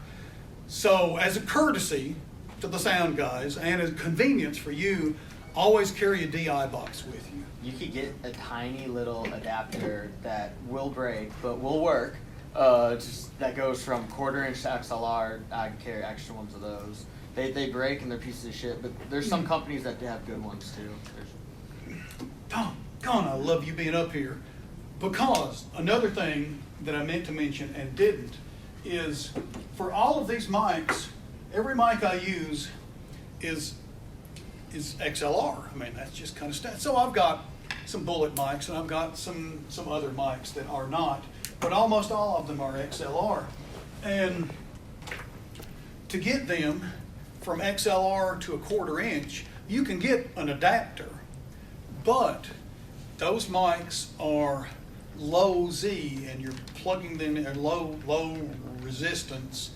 So as a courtesy to the sound guys and as convenience for you, always carry a DI box with you. You could get a tiny little adapter that will break but will work. Just that goes from 1/4 inch to XLR. I can carry extra ones of those. They break and they're pieces of shit, but there's some companies that have good ones too. Tom, I love you being up here. Because another thing that I meant to mention and didn't is for all of these mics, every mic I use is XLR. I mean, that's just kind of stuff. So I've got some bullet mics and I've got some other mics that are not, but almost all of them are XLR. And to get them from XLR to a 1/4 inch, you can get an adapter, but those mics are low Z and you're plugging them in low resistance,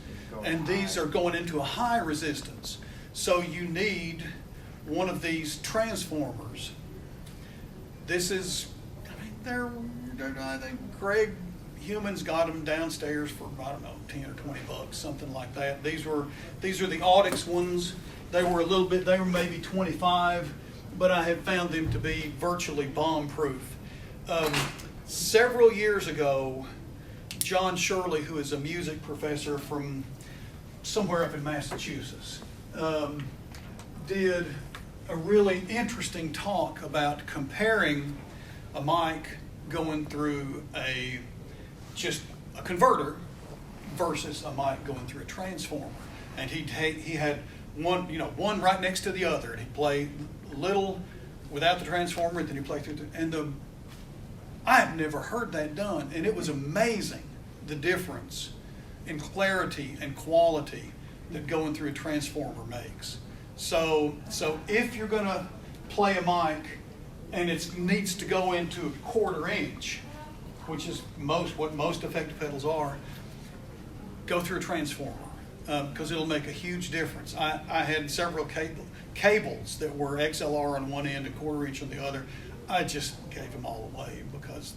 and these are going into a high resistance. So you need one of these transformers. This is, I think Greg Human's got them downstairs for, I don't know, 10 or 20 bucks, something like that. These are the Audix ones. They were maybe 25, but I have found them to be virtually bomb-proof. Several years ago, John Shirley, who is a music professor from somewhere up in Massachusetts, did a really interesting talk about comparing a mic going through just a converter versus a mic going through a transformer. And he had one right next to the other, and he'd play little without the transformer, and then he'd play through I have never heard that done, and it was amazing, the difference in clarity and quality that going through a transformer makes. So if you're going to play a mic and it needs to go into a 1/4 inch, which is what most effective pedals are, go through a transformer, because it'll make a huge difference. I had several cables that were XLR on one end and 1/4 inch on the other. I just gave them all away because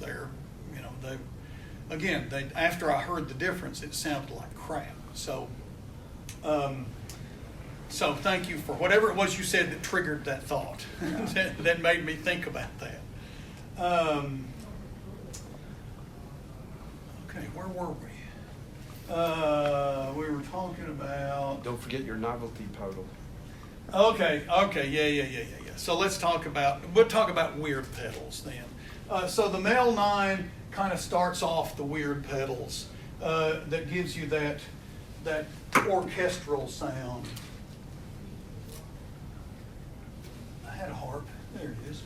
after I heard the difference, it sounded like crap. So thank you for whatever it was you said that triggered that thought, that made me think about that. Okay, where were we? We were talking about. Don't forget your novelty pedal. Okay, yeah. So we'll talk about weird pedals then. So the Mel 9 kind of starts off the weird pedals that gives you that orchestral sound. I had a harp. There it is.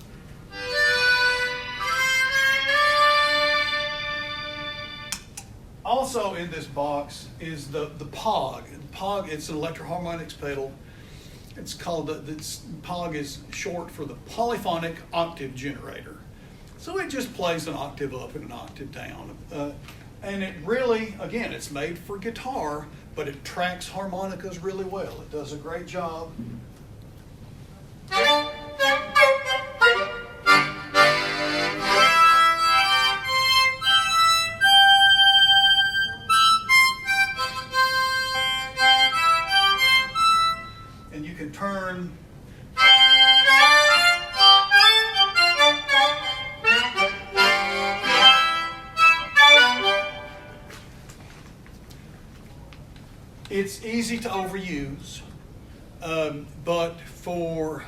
Also in this box is the POG. POG, it's an electro-harmonics pedal. It's called, POG is short for the polyphonic octave generator. So it just plays an octave up and an octave down. And it really, again, it's made for guitar, but it tracks harmonicas really well. It does a great job. And you can turn. It's easy to overuse, but for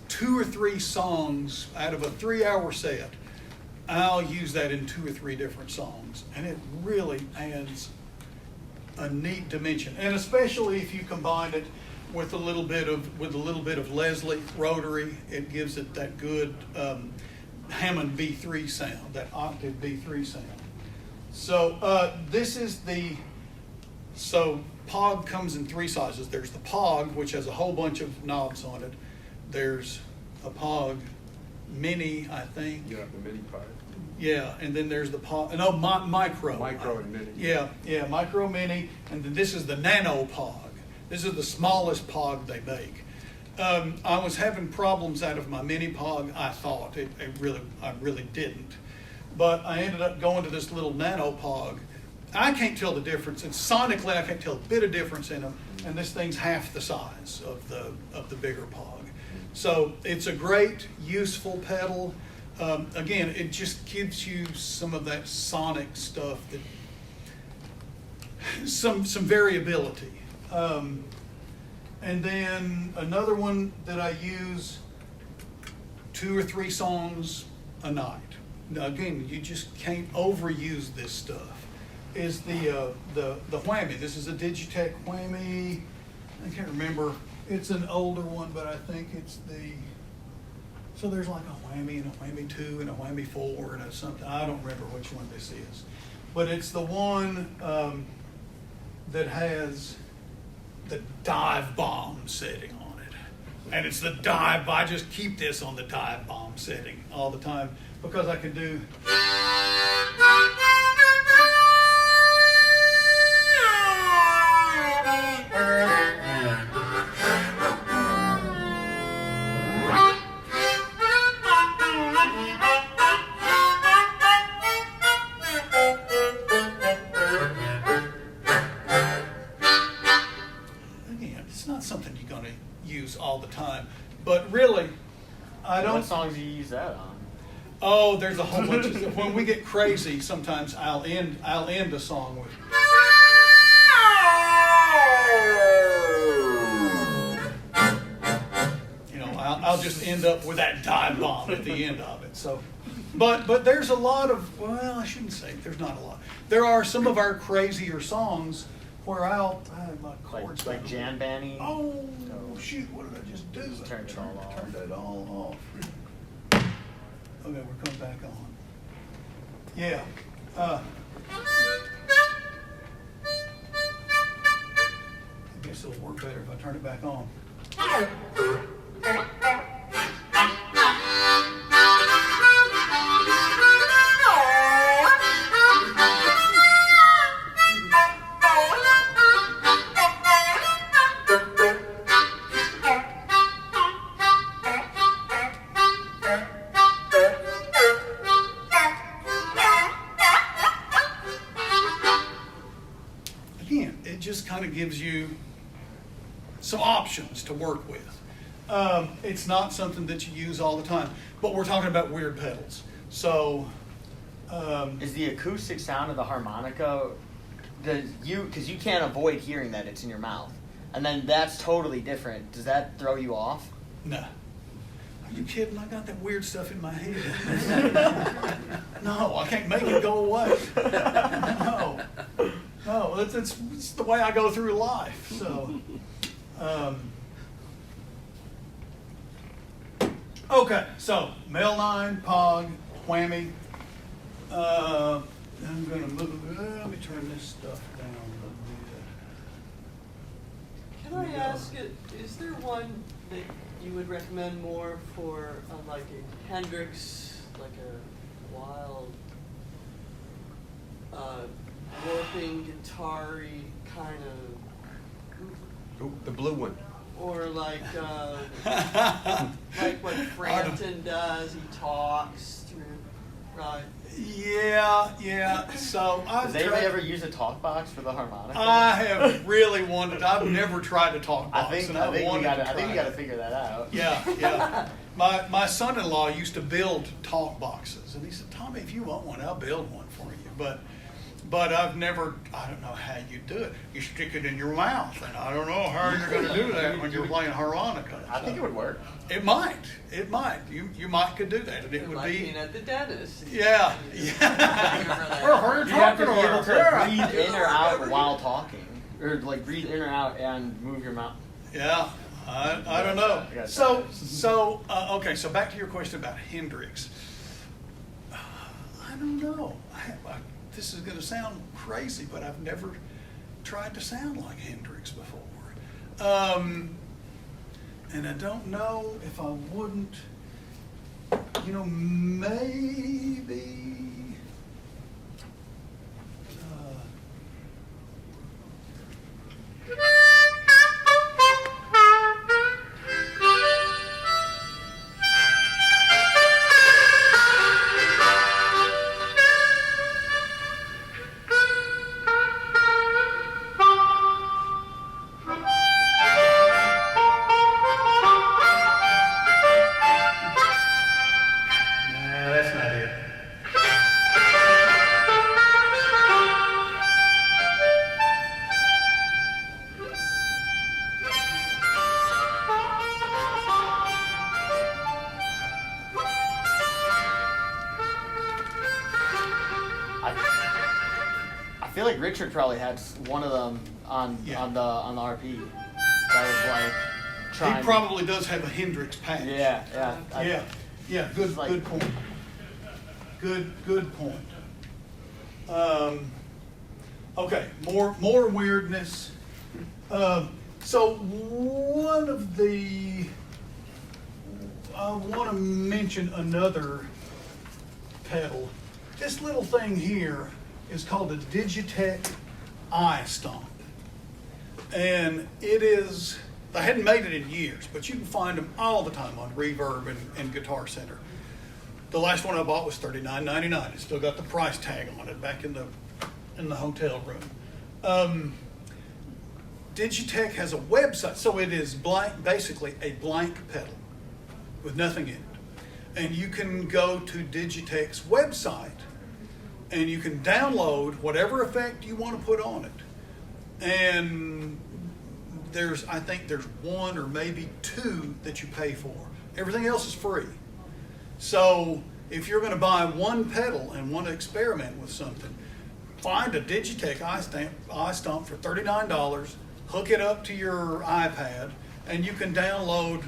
2 or 3 songs out of a 3-hour set, I'll use that in 2 or 3 different songs, and it really adds a neat dimension. And especially if you combine it with a little bit of Leslie rotary, it gives it that good Hammond B3 sound, that octave B3 sound. So this is so POG comes in 3 sizes. There's the POG, which has a whole bunch of knobs on it. There's a POG Mini, I think. You have the mini POG. Yeah, and then there's the POG, Micro. Micro and Mini. Yeah, Micro Mini, and then this is the Nano POG. This is the smallest POG they make. I was having problems out of my Mini POG. I thought I really didn't, but I ended up going to this little Nano POG. I can't tell the difference, and sonically I can't tell a bit of difference in them. And this thing's half the size of the bigger POG. So it's a great, useful pedal. Again, it just gives you some of that sonic stuff, some variability. And then another one that I use 2 or 3 songs a night. Now again, you just can't overuse this stuff. Is the whammy. This is a Digitech whammy. I can't remember. It's an older one, but I think it's so there's like a whammy and a whammy 2 and a whammy 4 and a something. I don't remember which one this is. But it's the one that has the dive bomb setting on it. And it's the dive, I just keep this on the dive bomb setting all the time because I can do. Something you're going to use all the time, but really, I don't. What songs do you use that Oh, there's a whole bunch of when we get crazy, sometimes I'll end a song with I'll just end up with that dive bomb at the end of it. So but there's a lot of, well, I shouldn't say there's not a lot. There are some of our crazier songs where I have my chords like Jan Banny. Oh shoot, what did I just do? Just turn it all off. Turned it all off. Okay, we're coming back on. Yeah. I guess it'll work better if I turn it back on. Again, it just kind of gives you some options to work with. It's not something that you use all the time, but we're talking about weird pedals. So, is the acoustic sound of the harmonica, because you can't avoid hearing that it's in your mouth, and then that's totally different. Does that throw you off? No. Are you kidding? I got that weird stuff in my head. No, I can't make it go away. No, it's the way I go through life. So, okay, so male 9, Pog, whammy. I'm gonna move. Let me turn this stuff down a little bit. Can I ask, is there one that you would recommend more for like a Hendrix, like a wild, warping guitar-y kind of, Ooh, the blue one. or like like what Frampton does? He talks through, right? Yeah. So Does anybody ever use a talk box for the harmonica? I have really wanted. I've never tried to talk box. I think we got to figure that out. Yeah. My son-in-law used to build talk boxes, and he said, "Tommy, if you want one, I'll build one for you." But I've never. I don't know how you do it. You stick it in your mouth, and I don't know how you're going to do that when you're playing harmonica. I think it would work. It might. You might could do that, and it would Like be. being at the dentist. Yeah. You have to be able to breathe in or out while talking, or like breathe in or out and move your mouth. Yeah, I don't know. So okay. So back to your question about Hendrix. I don't know. This is going to sound crazy, but I've never tried to sound like Hendrix before. And I don't know if I wouldn't. Maybe. That's not it. I feel like Richard probably had one of them on the RP. That was like trying. He probably does have a Hendrix patch. Yeah. Yeah. Good point. Good point. Okay, more weirdness. So one of the I want to mention another pedal. This little thing here is called a Digitech iStomp, and it is. I hadn't made it in years, but you can find them all the time on Reverb and Guitar Center. The last one I bought was $39.99. It's still got the price tag on it back in the hotel room. Digitech has a website, so it is basically a blank pedal with nothing in it. and you can go to Digitech's website and you can download whatever effect you want to put on it. And I think there's one or maybe two that you pay for. Everything else is free. So if you're going to buy one pedal and want to experiment with something, find a Digitech iStomp for $39, hook it up to your iPad, and you can download,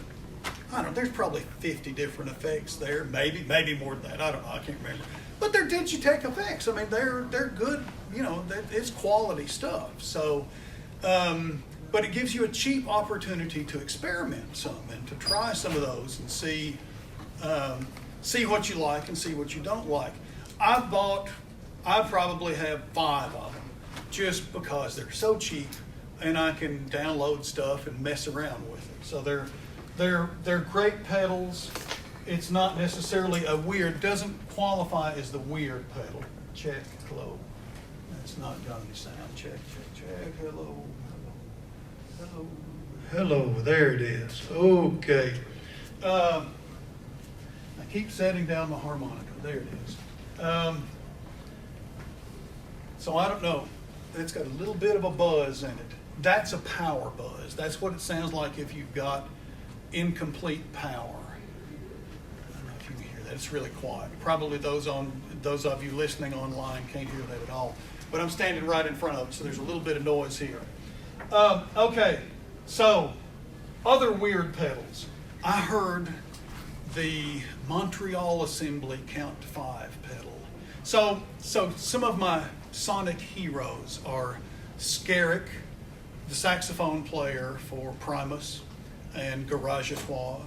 I don't know, there's probably 50 different effects there, maybe more than that, I don't know, I can't remember. But they're Digitech effects. I mean, they're good, it's quality stuff. So, but it gives you a cheap opportunity to experiment some and to try some of those and see what you like and see what you don't like. I probably have 5 of them just because they're so cheap and I can download stuff and mess around with it. So they're great pedals. It's not necessarily doesn't qualify as the weird pedal. Check, hello. That's not got any sound. Check, hello, there it is. Okay. I keep setting down my harmonica. There it is. So I don't know. It's got a little bit of a buzz in it. That's a power buzz. That's what it sounds like if you've got incomplete power. I don't know if you can hear that. It's really quiet. Probably those of you listening online can't hear that at all. But I'm standing right in front of it, so there's a little bit of noise here. Okay, so other weird pedals. I heard the Montreal Assembly Count to 5 pedal. So some of my sonic heroes are Skerrick, the saxophone player for Primus and Garageois,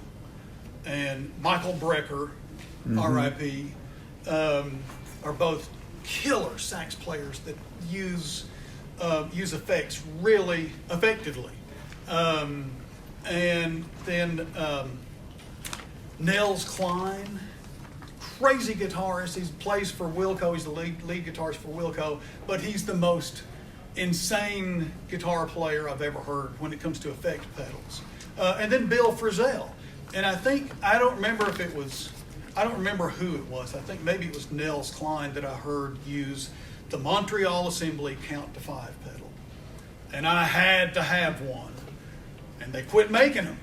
and Michael Brecker, R.I.P., are both killer sax players that use effects really effectively. And then Nels Cline, crazy guitarist. He plays for Wilco. He's the lead guitarist for Wilco, but he's the most insane guitar player I've ever heard when it comes to effect pedals. And then Bill Frisell. And I don't remember who it was. I think maybe it was Nels Cline that I heard use the Montreal Assembly Count to 5 pedal. And I had to have one. And they quit making them.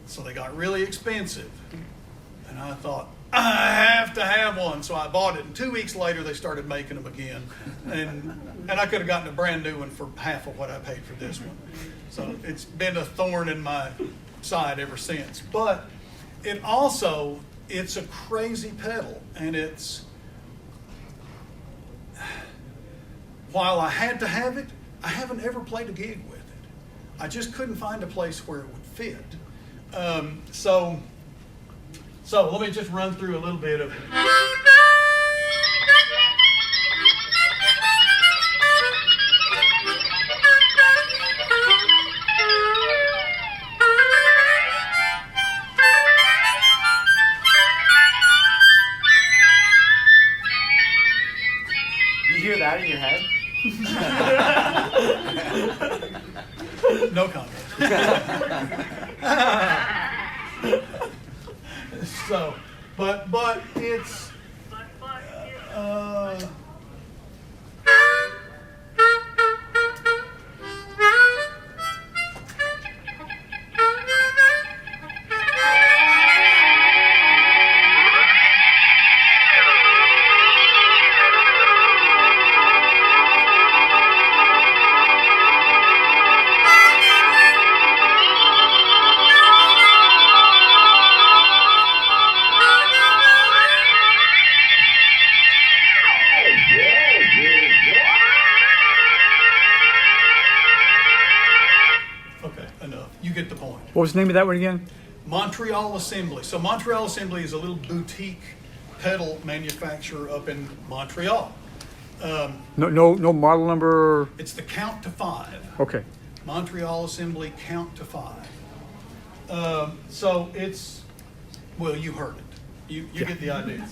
So they got really expensive. And I thought, I have to have one. So I bought it. And 2 weeks later, they started making them again. And I could have gotten a brand new one for half of what I paid for this one. So it's been a thorn in my side ever since. But it's a crazy pedal. And while I had to have it, I haven't ever played a gig with it. I just couldn't find a place where it would fit. So let me just run through a little bit of it. You hear that in your head? No comment. But it's What was the name of that one again? Montreal Assembly. So Montreal Assembly is a little boutique pedal manufacturer up in Montreal. No model number. It's the Count to 5. Okay. Montreal Assembly Count to 5. So it's, well, you heard it. You get the idea.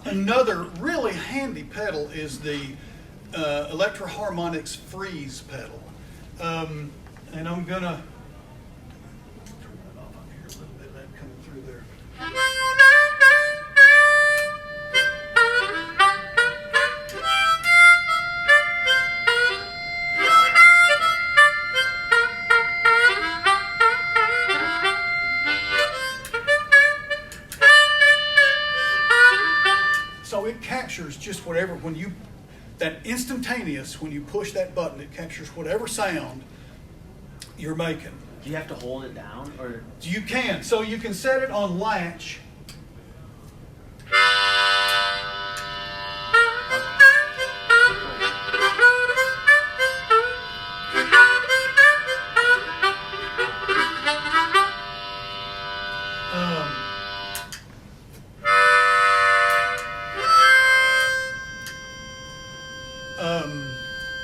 Another really handy pedal is the Electro Harmonics Freeze pedal. And I'm gonna turn that off. I hear a little bit of that coming through there. captures just whatever, that instantaneous, when you push that button, it captures whatever sound you're making. Do you have to hold it down, or You can. So you can set it on latch.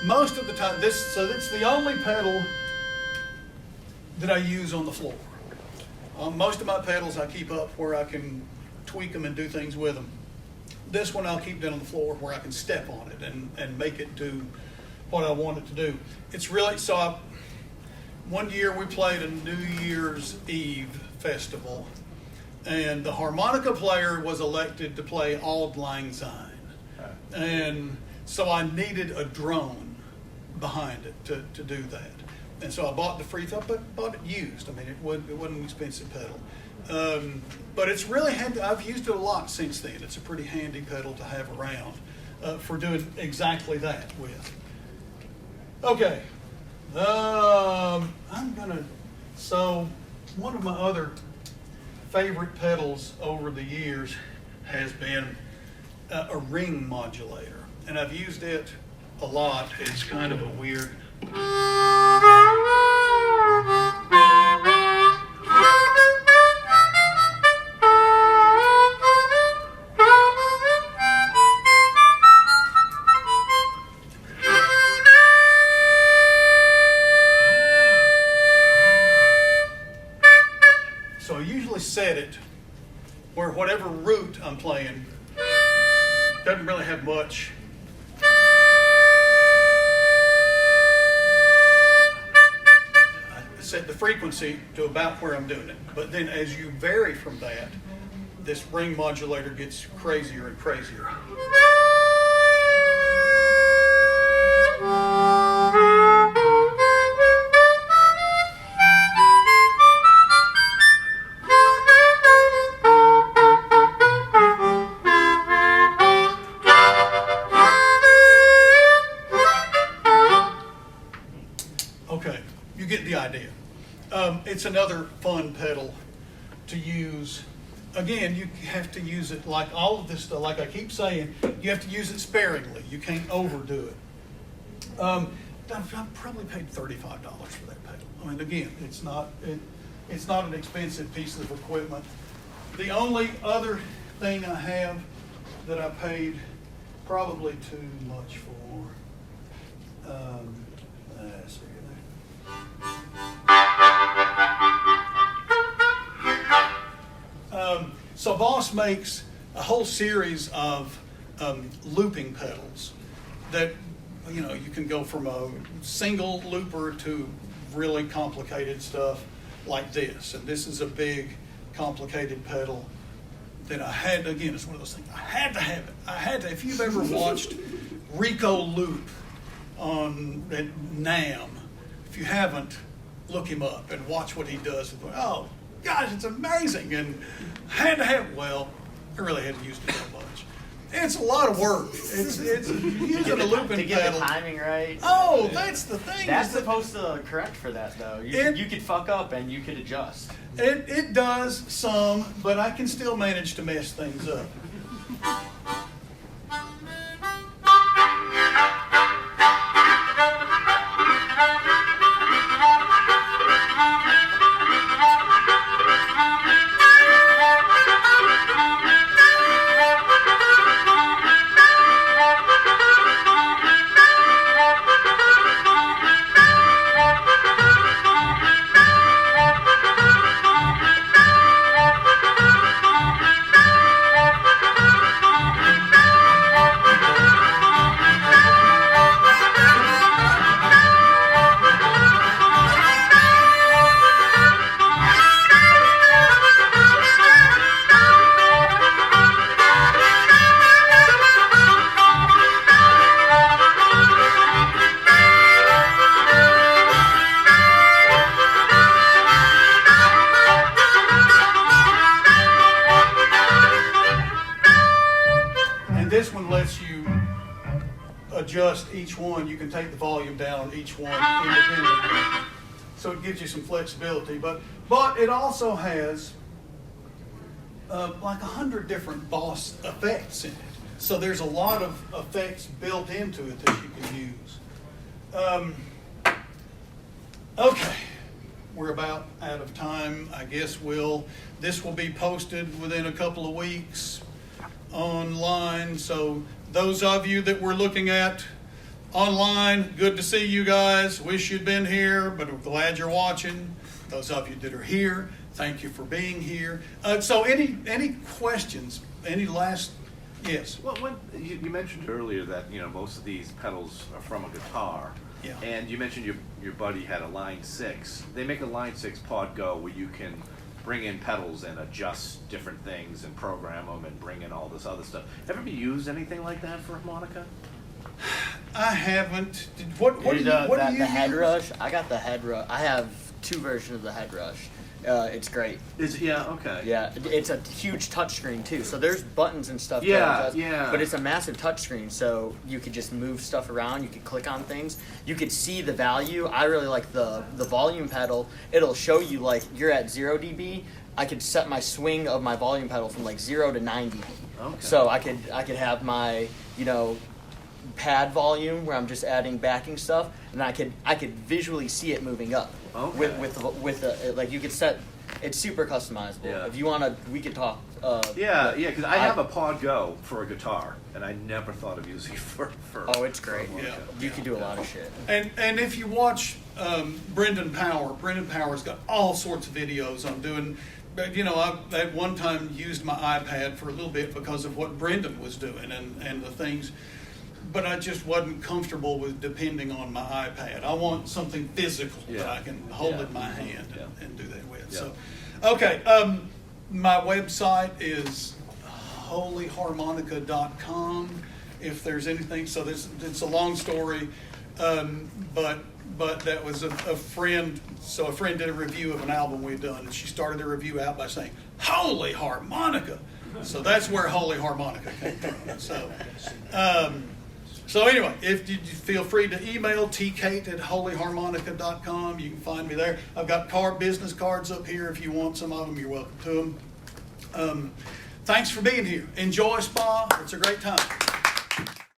Most of the time, so it's the only pedal that I use on the floor. Most of my pedals I keep up where I can tweak them and do things with them. This one I'll keep down on the floor where I can step on it and make it do what I want it to do. It's really, one year we played a New Year's Eve festival, and the harmonica player was elected to play Auld Lang Syne. And so I needed a drone behind it to do that. And so I bought the free, but bought it used. I mean, it wasn't an expensive pedal. But it's really handy. I've used it a lot since then. It's a pretty handy pedal to have around for doing exactly that with. Okay. So one of my other favorite pedals over the years has been a ring modulator. And I've used it a lot. It's kind of a weird. So I usually set it where whatever root I'm playing doesn't really have much. Set the frequency to about where I'm doing it. But then as you vary from that, this ring modulator gets crazier and crazier. Okay, you get the idea. It's another fun pedal to use. Again, you have to use it like all of this stuff. Like I keep saying, you have to use it sparingly. You can't overdo it. I've probably paid $35 for that pedal. I mean, again, it's not an expensive piece of equipment. The only other thing I have that I paid probably too much for. Let's see. So Boss makes a whole series of looping pedals that, you know, you can go from a single looper to really complicated stuff like this. And this is a big, complicated pedal that I had, again, it's one of those things, I had to have it. If you've ever watched Rico Loop on at NAMM, if you haven't, look him up and watch what he does. Oh, gosh, it's amazing. And I had to have, well, I really hadn't used it that much. It's a lot of work. It's using a looping to get pedal. the timing right. Oh, that's the thing. That's supposed to correct for that, though. You could fuck up and you could adjust. It does some, but I can still manage to mess things up. adjust each one. You can take the volume down on each one independently. So it gives you some flexibility. But it also has like 100 different Boss effects in it. So there's a lot of effects built into it that you can use. Okay, we're about out of time. I guess this will be posted within a couple of weeks online. So those of you that we're looking at online, good to see you guys. Wish you'd been here, but we're glad you're watching. Those of you that are here, thank you for being here. So any questions? Any last? Yes. Well, you mentioned earlier that most of these pedals are from a guitar. Yeah. And you mentioned your buddy had a Line 6. They make a Line 6 Pod Go where you can bring in pedals and adjust different things and program them and bring in all this other stuff. Ever used anything like that for harmonica? I haven't. What do you the Head use? Rush. I got the Head Rush. I have 2 versions of the Head Rush. It's great. Okay. Yeah, it's a huge touchscreen too. So there's buttons and stuff. Yeah, adjust, yeah. But it's a massive touchscreen, so you could just move stuff around. You could click on things. You could see the value. I really like the volume pedal. It'll show you like you're at 0 dB. I could set my swing of my volume pedal from like 0 to 9 dB. Okay. So I could have my pad volume where I'm just adding backing stuff, and I could visually see it moving up. Okay. With the like you could set. It's super customizable. Yeah. If you want to, we could talk. Yeah, because I have a Pod Go for a guitar, and I never thought of using it for Oh, it's great. Yeah. You can do a lot of shit. And if you watch Brendan Power's got all sorts of videos on doing. I at one time used my iPad for a little bit because of what Brendan was doing and the things. But I just wasn't comfortable with depending on my iPad. I want something physical that I can hold in my hand and do that with. Yeah. So, okay, my website is holyharmonica.com. If there's anything, so it's a long story, but that was a friend. So a friend did a review of an album we'd done, and she started the review out by saying, "Holy harmonica." So that's where Holy Harmonica came from. So anyway, if you feel free to email tcate@holyharmonica.com. You can find me there. I've got business cards up here. If you want some of them, you're welcome to them. Thanks for being here. Enjoy Spa. It's a great time.